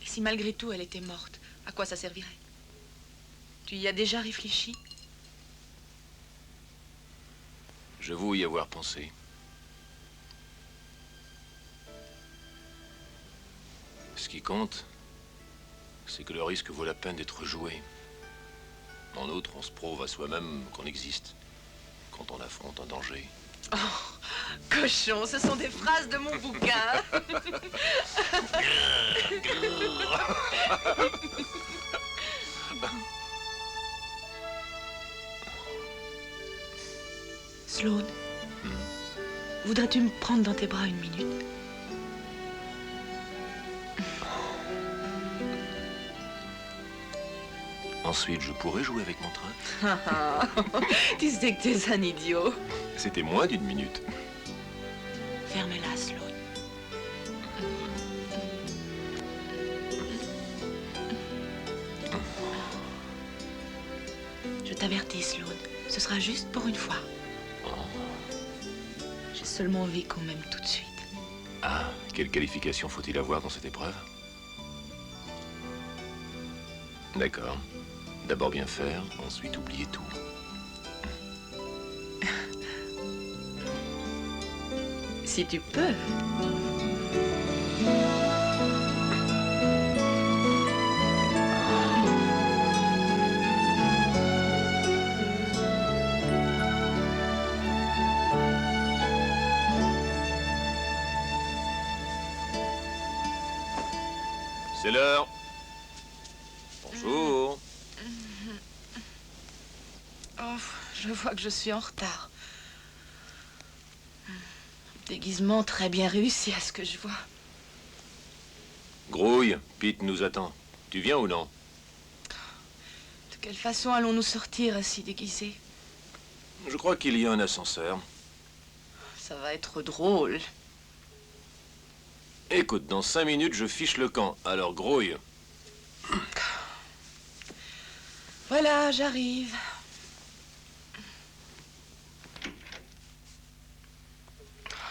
Et si malgré tout elle était morte, à quoi ça servirait? Tu y as déjà réfléchi? Je veux y avoir pensé. Ce qui compte, c'est que le risque vaut la peine d'être joué. En outre, on se prouve à soi-même qu'on existe quand on affronte un danger. Oh, cochon, ce sont des phrases de mon bouquin. Sloane, voudrais-tu me prendre dans tes bras une minute? Ensuite, je pourrais jouer avec mon train. Tu sais que tu es un idiot. C'était moins d'une minute. Ferme-la, Sloane. Je t'avertis, Sloane. Ce sera juste pour une fois. J'ai seulement envie qu'on m'aime tout de suite. Ah, quelle qualification faut-il avoir dans cette épreuve? D'accord. D'abord bien faire, ensuite oublier tout. Si tu peux. C'est l'heure. Bonjour. Oh, je vois que je suis en retard. Déguisement très bien réussi à ce que je vois. Grouille, Pete nous attend. Tu viens ou non? De quelle façon allons-nous sortir ainsi déguisés? Je crois qu'il y a un ascenseur. Ça va être drôle. Écoute, dans 5 minutes, je fiche le camp. Alors grouille. Voilà, j'arrive.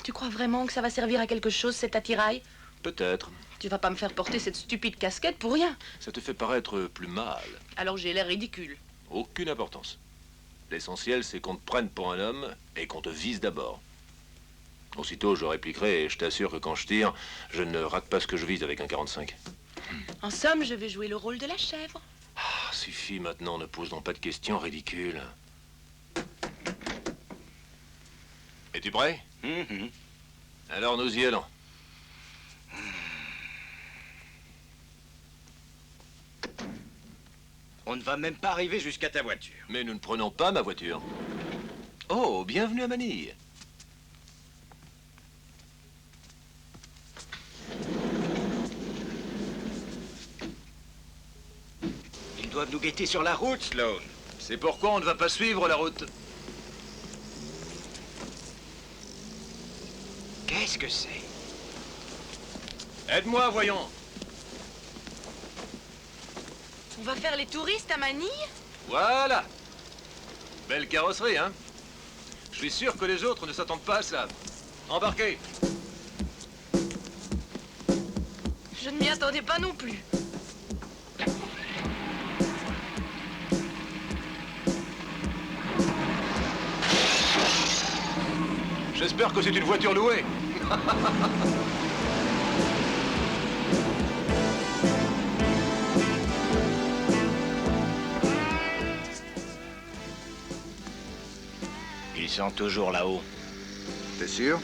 Tu crois vraiment que ça va servir à quelque chose, cet attirail? Peut-être. Tu vas pas me faire porter cette stupide casquette pour rien. Ça te fait paraître plus mâle. Alors j'ai l'air ridicule. Aucune importance. L'essentiel, c'est qu'on te prenne pour un homme et qu'on te vise d'abord. Aussitôt, je répliquerai et je t'assure que quand je tire, je ne rate pas ce que je vise avec un 45. En somme, je vais jouer le rôle de la chèvre. Ah, suffit maintenant, ne pose donc pas de questions ridicules. Es-tu prêt? Alors nous y allons. On ne va même pas arriver jusqu'à ta voiture. Mais nous ne prenons pas ma voiture. Oh, bienvenue à Manille. Ils doivent nous guetter sur la route, Sloane. C'est pourquoi on ne va pas suivre la route. Qu'est-ce que c'est? Aide-moi, voyons. On va faire les touristes à Manille? Voilà. Belle carrosserie, hein? Je suis sûr que les autres ne s'attendent pas à ça. Embarquez. Je ne m'y attendais pas non plus. J'espère que c'est une voiture louée. Ils sont toujours là-haut. T'es sûr?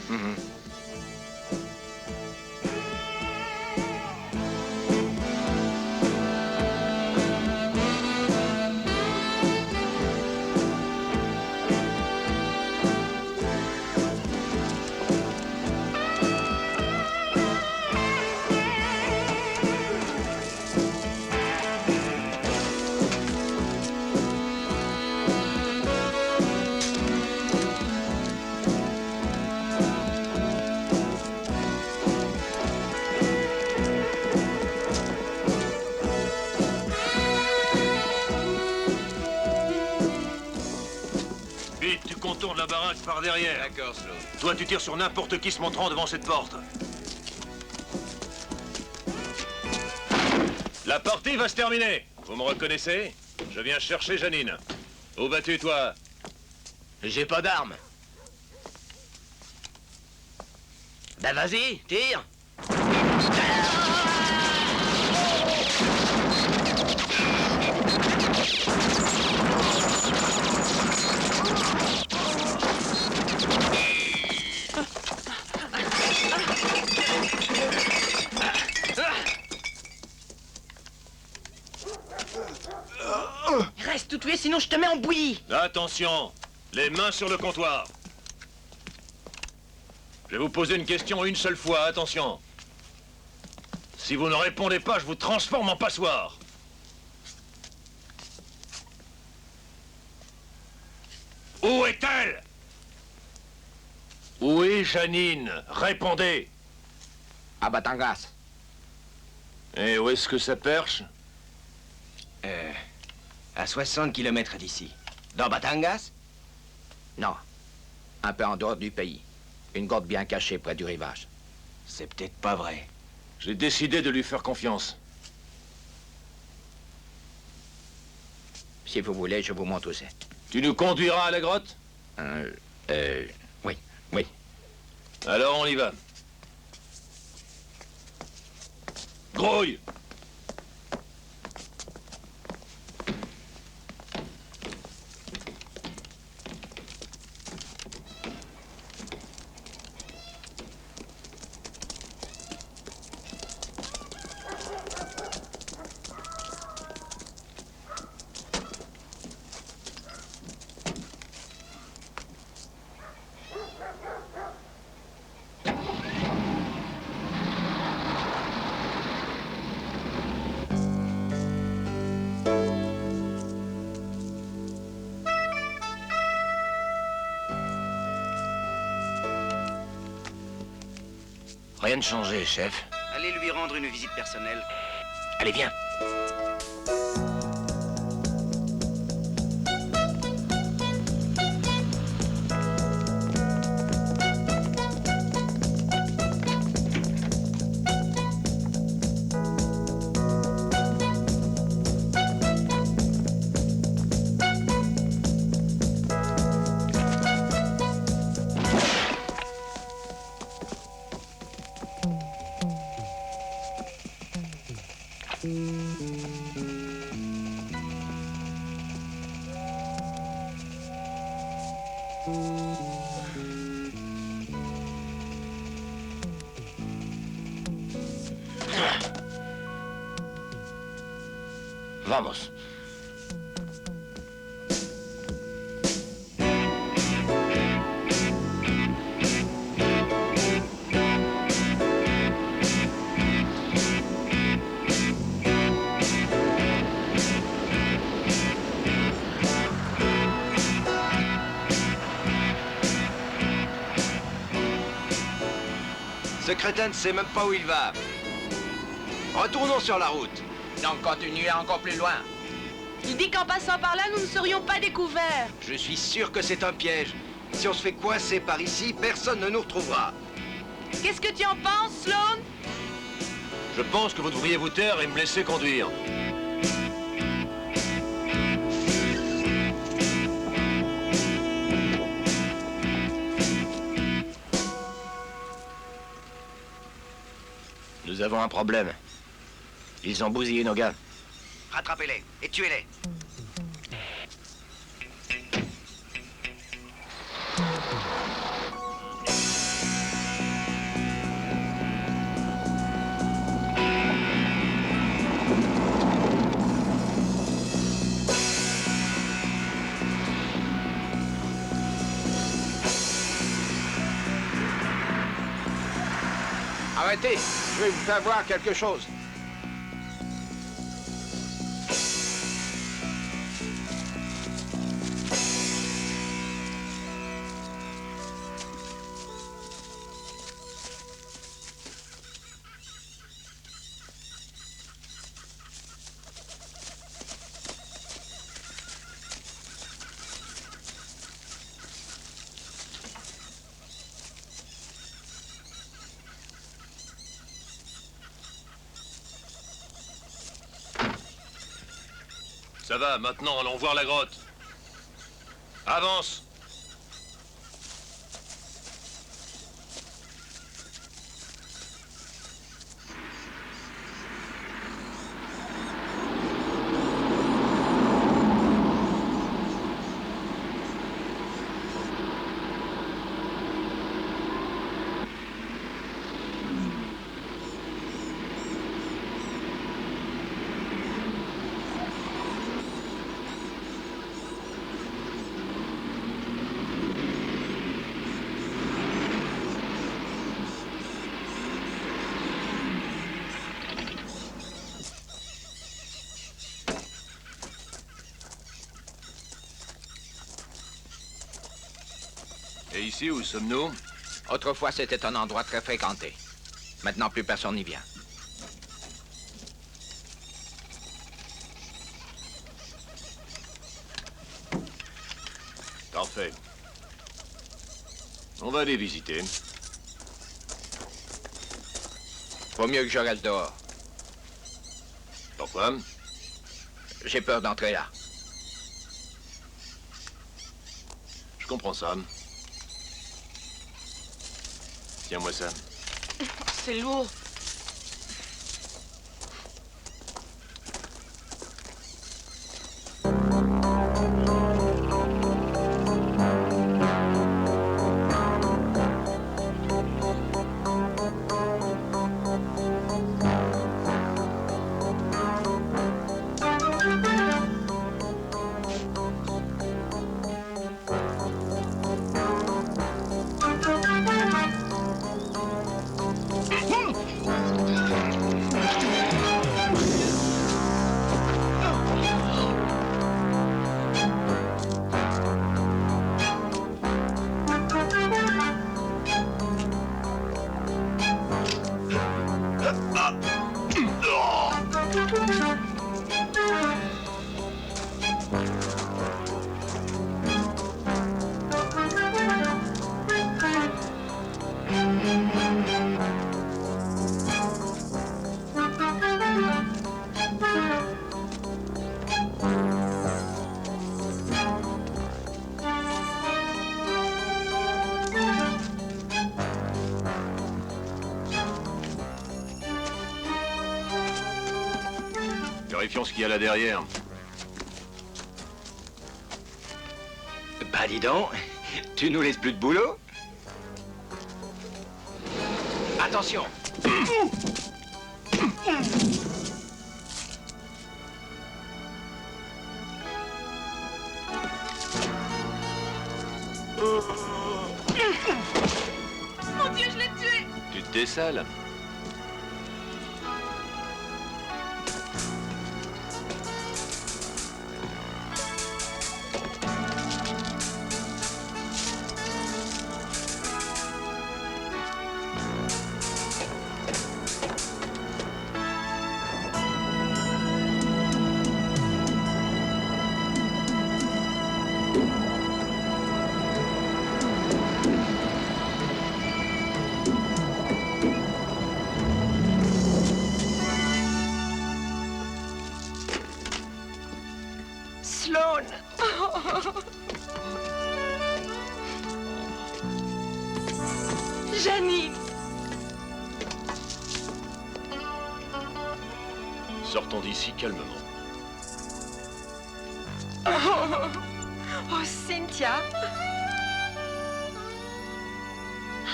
Vite, tu contournes la baraque par derrière. D'accord, Sloan. Toi, tu tires sur n'importe qui se montrant devant cette porte. La partie va se terminer. Vous me reconnaissez? Je viens chercher Janine. Où vas-tu, toi? J'ai pas d'armes. Ben vas-y, tire. Reste tout tué, sinon je te mets en bouillie. Attention, les mains sur le comptoir. Je vais vous poser une question une seule fois, attention. Si vous ne répondez pas, je vous transforme en passoire. Où est-elle? Où est Janine? Répondez. À Batangas. Et où est-ce que ça perche? À 60 km d'ici. Dans Batangas? Non. Un peu en dehors du pays. Une grotte bien cachée près du rivage. C'est peut-être pas vrai. J'ai décidé de lui faire confiance. Si vous voulez, je vous montre où c'est. Tu nous conduiras à la grotte? Oui, oui. Alors on y va. Grouille! Rien de changé, chef. Allez lui rendre une visite personnelle. Allez, viens. Vamos. Ce crétin ne sait même pas où il va. Retournons sur la route. Donc continuez encore plus loin. Il dit qu'en passant par là, nous ne serions pas découverts. Je suis sûr que c'est un piège. Si on se fait coincer par ici, personne ne nous retrouvera. Qu'est-ce que tu en penses, Sloan? Je pense que vous devriez vous taire et me laisser conduire. Nous avons un problème. Ils ont bousillé nos gars. Rattrapez-les et tuez-les. Arrêtez, je vais vous faire voir quelque chose. Ça va, maintenant allons voir la grotte. Avance! Et ici, où sommes-nous? Autrefois, c'était un endroit très fréquenté. Maintenant, plus personne n'y vient. Parfait. On va aller visiter. Vaut mieux que je reste dehors. Pourquoi? J'ai peur d'entrer là. Je comprends ça. Tiens-moi ça. C'est lourd. Vérifions ce qu'il y a là derrière. Bah dis donc, tu nous laisses plus de boulot? Attention! Mon Dieu, je l'ai tué! Tu te dessales. Sloan! Janine! Sortons d'ici calmement. Oh, Cynthia.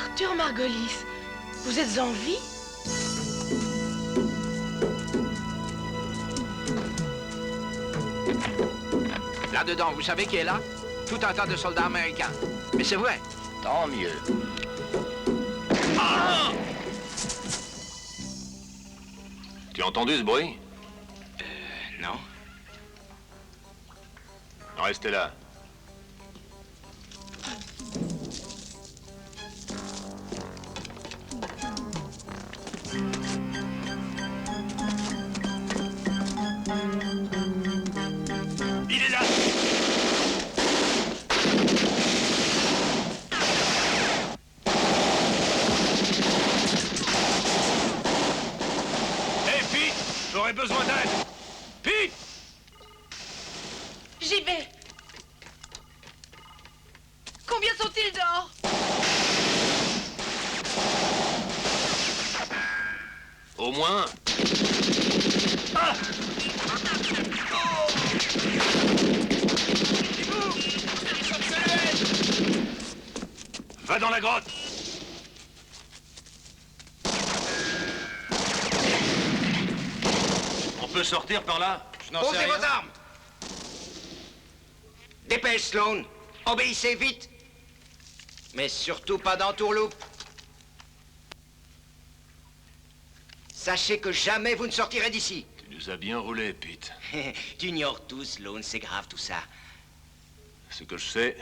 Arthur Margolis, vous êtes en vie? Là-dedans, vous savez qui est là? Tout un tas de soldats américains. Mais c'est vrai. Tant mieux. Ah! Tu as entendu ce bruit? Non. Restez là. Il est là! Hé, Pete! J'aurais besoin d'aide! Pete! J'y vais. Combien sont-ils dehors? Au moins. Ah! Va dans la grotte! On peut sortir par là? Je n'en sais Posez rien. vos armes! Dépêche, Sloan. Obéissez vite. Mais surtout pas d'entourloupe. Sachez que jamais vous ne sortirez d'ici. Tu nous as bien roulé, Pete. Tu ignores tout, Sloan, c'est grave tout ça. Ce que je sais,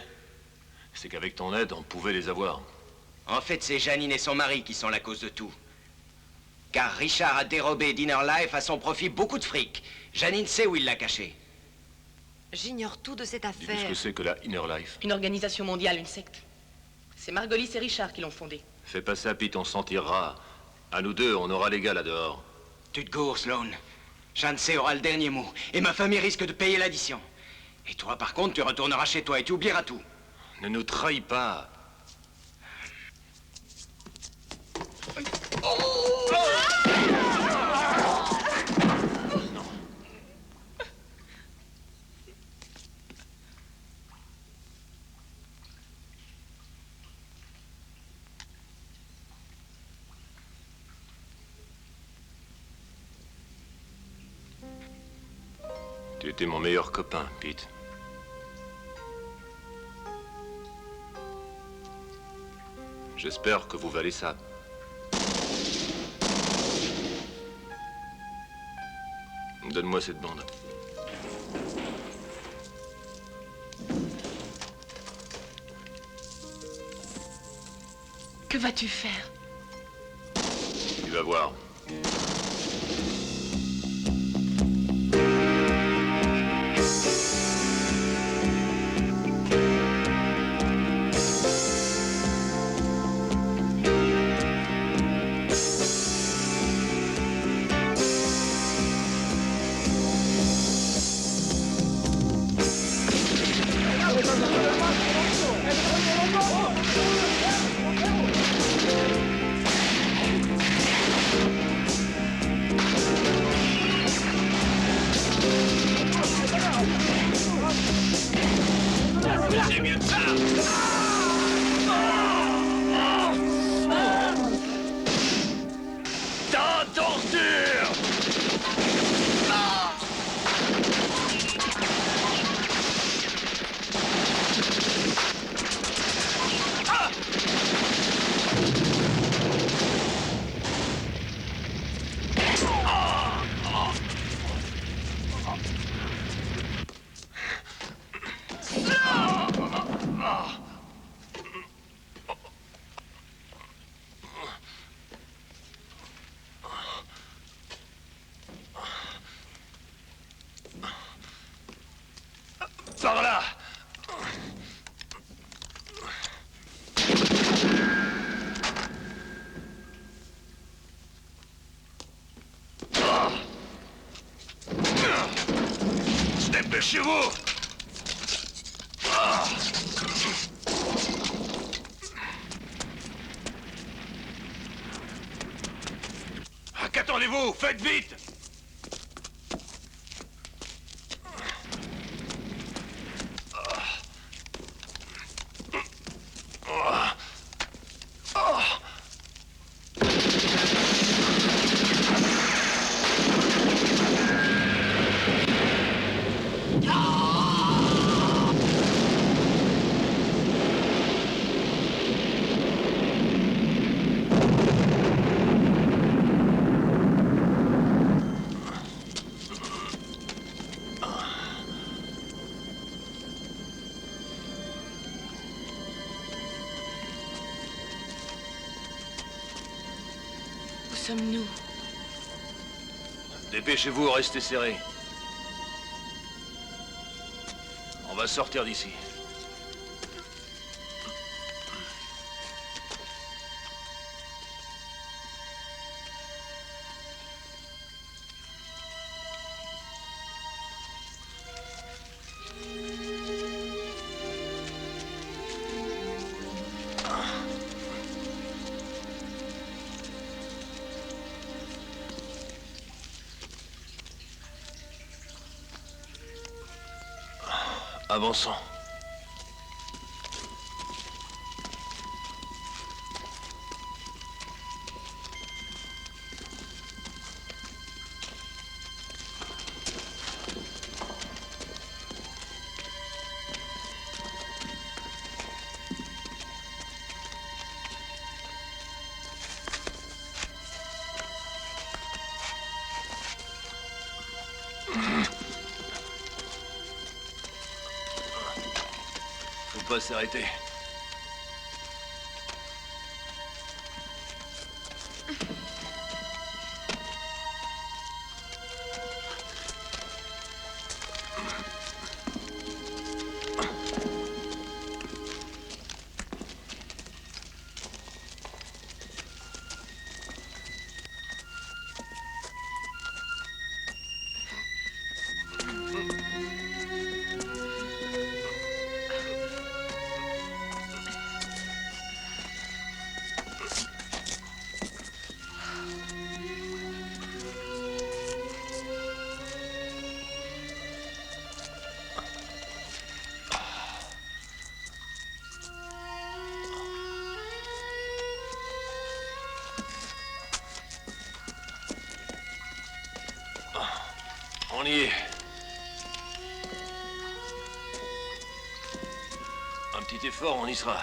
c'est qu'avec ton aide, on pouvait les avoir. En fait, c'est Janine et son mari qui sont la cause de tout. Car Richard a dérobé Dinner Life à son profit beaucoup de fric. Janine sait où il l'a caché. J'ignore tout de cette Dis-nous ce affaire. que c'est que la Inner Life. Une organisation mondiale, une secte. C'est Margolis et Richard qui l'ont fondée. Fais pas ça, Pete, on s'en tirera. À nous deux, on aura les gars là dehors. Tu te gourres, Sloan. Chancey aura le dernier mot. Et ma famille risque de payer l'addition. Et toi, par contre, tu retourneras chez toi et tu oublieras tout. Ne nous trahis pas. Tu étais mon meilleur copain, Pete. J'espère que vous valez ça. Donne-moi cette bande. Que vas-tu faire? Tu vas voir. C'est mieux que ça! Ta torture! Par là! Dépêchez-vous! Qu'attendez-vous? Faites vite! sommes-nous? Dépêchez-vous, restez serrés. On va sortir d'ici. Avançons. Faut pas s'arrêter. On y est. Un petit effort, on y sera.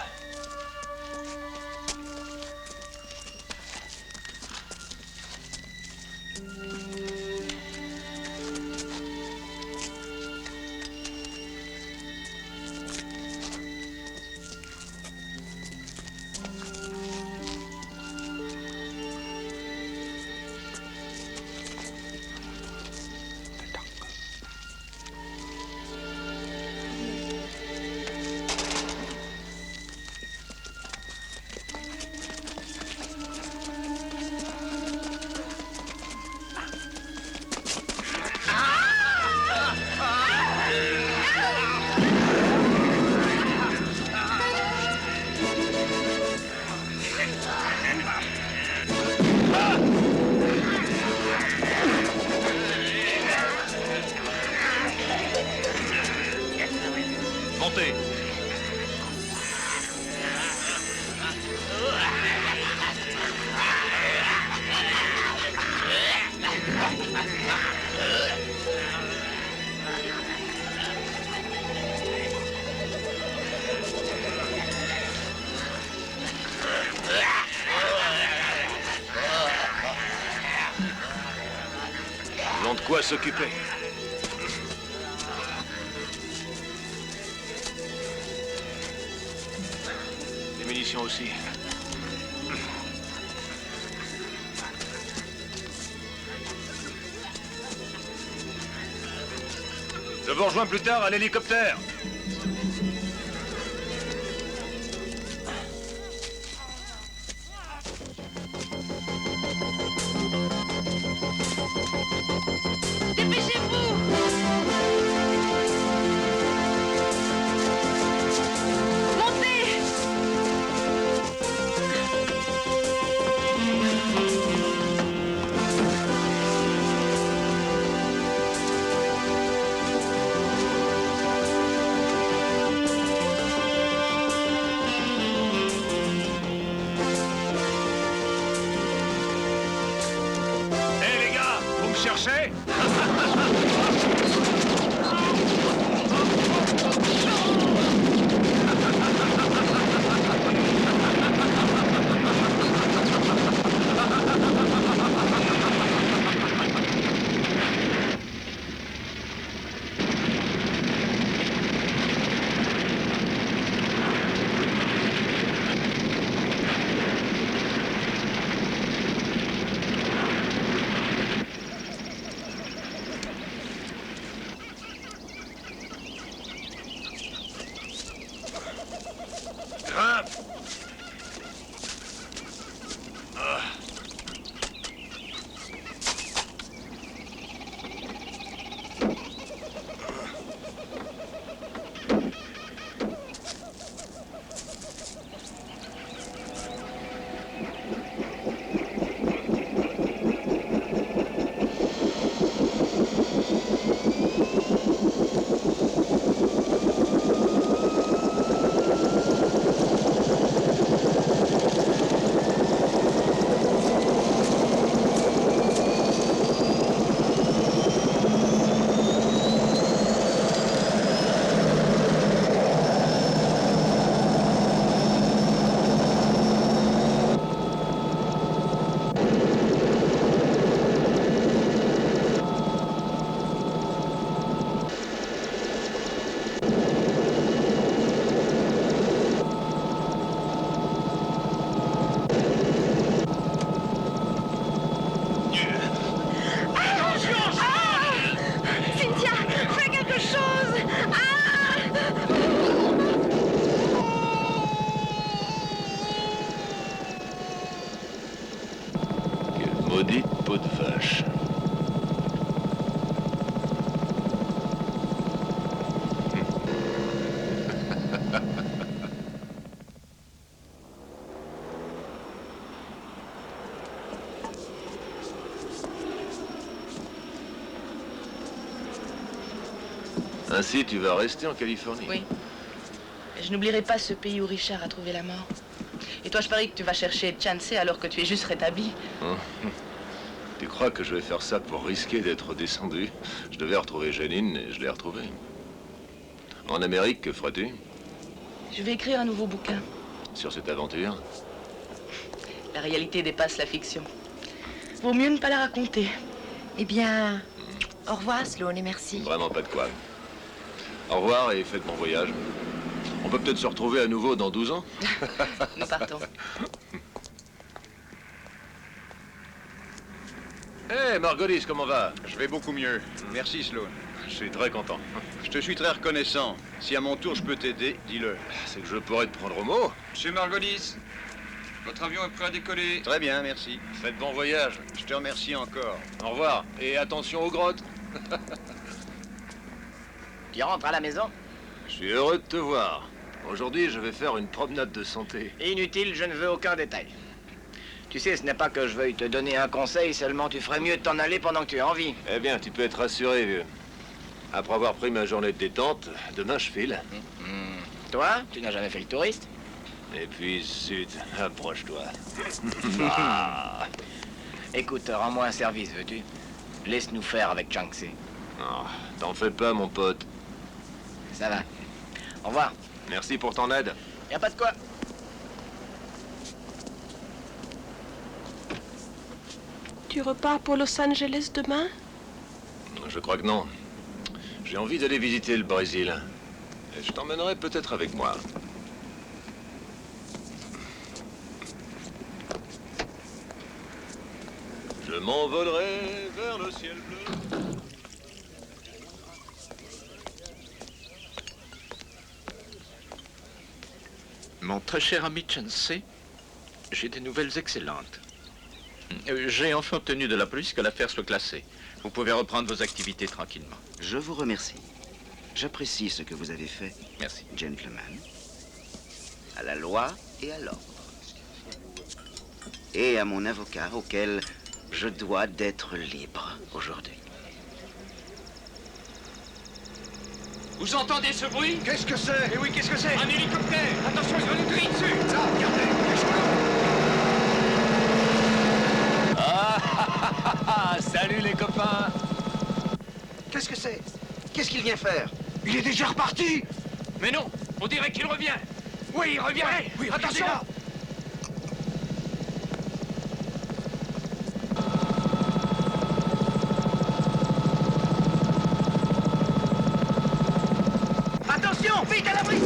Montez. Ils ont de quoi s'occuper. Des munitions aussi. Je vous rejoins plus tard à l'hélicoptère. Cherchez. Maudite peau de vache. Ainsi, tu vas rester en Californie? Oui. Et je n'oublierai pas ce pays où Richard a trouvé la mort. Et toi, je parie que tu vas chercher Chancey alors que tu es juste rétabli. Oh. Tu crois que je vais faire ça pour risquer d'être descendu? Je devais retrouver Janine et je l'ai retrouvée. En Amérique, que feras-tu? Je vais écrire un nouveau bouquin. Sur cette aventure? La réalité dépasse la fiction. Vaut mieux ne pas la raconter. Eh bien, au revoir, Sloane, et merci. Vraiment pas de quoi. Au revoir et faites bon voyage. On peut peut-être se retrouver à nouveau dans 12 ans. Nous partons. Hé, Margolis, comment va? Je vais beaucoup mieux. Merci, Sloane. Je suis très content. Je te suis très reconnaissant. Si à mon tour je peux t'aider, dis-le. C'est que je pourrais te prendre au mot. Monsieur Margolis, votre avion est prêt à décoller. Très bien, merci. Faites bon voyage. Je te remercie encore. Au revoir. Et attention aux grottes. Tu rentres à la maison? Je suis heureux de te voir. Aujourd'hui, je vais faire une promenade de santé. Inutile, je ne veux aucun détail. Tu sais, ce n'est pas que je veuille te donner un conseil, seulement tu ferais mieux de t'en aller pendant que tu es en vie. Eh bien, tu peux être rassuré, vieux. Après avoir pris ma journée de détente, demain je file. Toi, tu n'as jamais fait le touriste? Et puis, zut, approche-toi. Ah. Écoute, rends-moi un service, veux-tu? Laisse-nous faire avec Chancey. Oh, t'en fais pas, mon pote. Ça va. Au revoir. Merci pour ton aide. Y a pas de quoi. Tu repars pour Los Angeles demain? Je crois que non. J'ai envie d'aller visiter le Brésil. Et je t'emmènerai peut-être avec moi. Je m'envolerai vers le ciel bleu. Mon très cher ami Chancey, j'ai des nouvelles excellentes. J'ai enfin obtenu de la police que l'affaire soit classée. Vous pouvez reprendre vos activités tranquillement. Je vous remercie. J'apprécie ce que vous avez fait. Merci. Gentleman. À la loi et à l'ordre. Et à mon avocat auquel je dois d'être libre aujourd'hui. Vous entendez ce bruit? Qu'est-ce que c'est? Eh oui, qu'est-ce que c'est? Un hélicoptère! Attention, ils vont nous tirer dessus! Ça, regardez, Salut les copains! Qu'est-ce que c'est? Qu'est-ce qu'il vient faire? Il est déjà reparti! Mais non, on dirait qu'il revient! Oui, il revient! Oui, attention! là. Attention, vite à l'abri!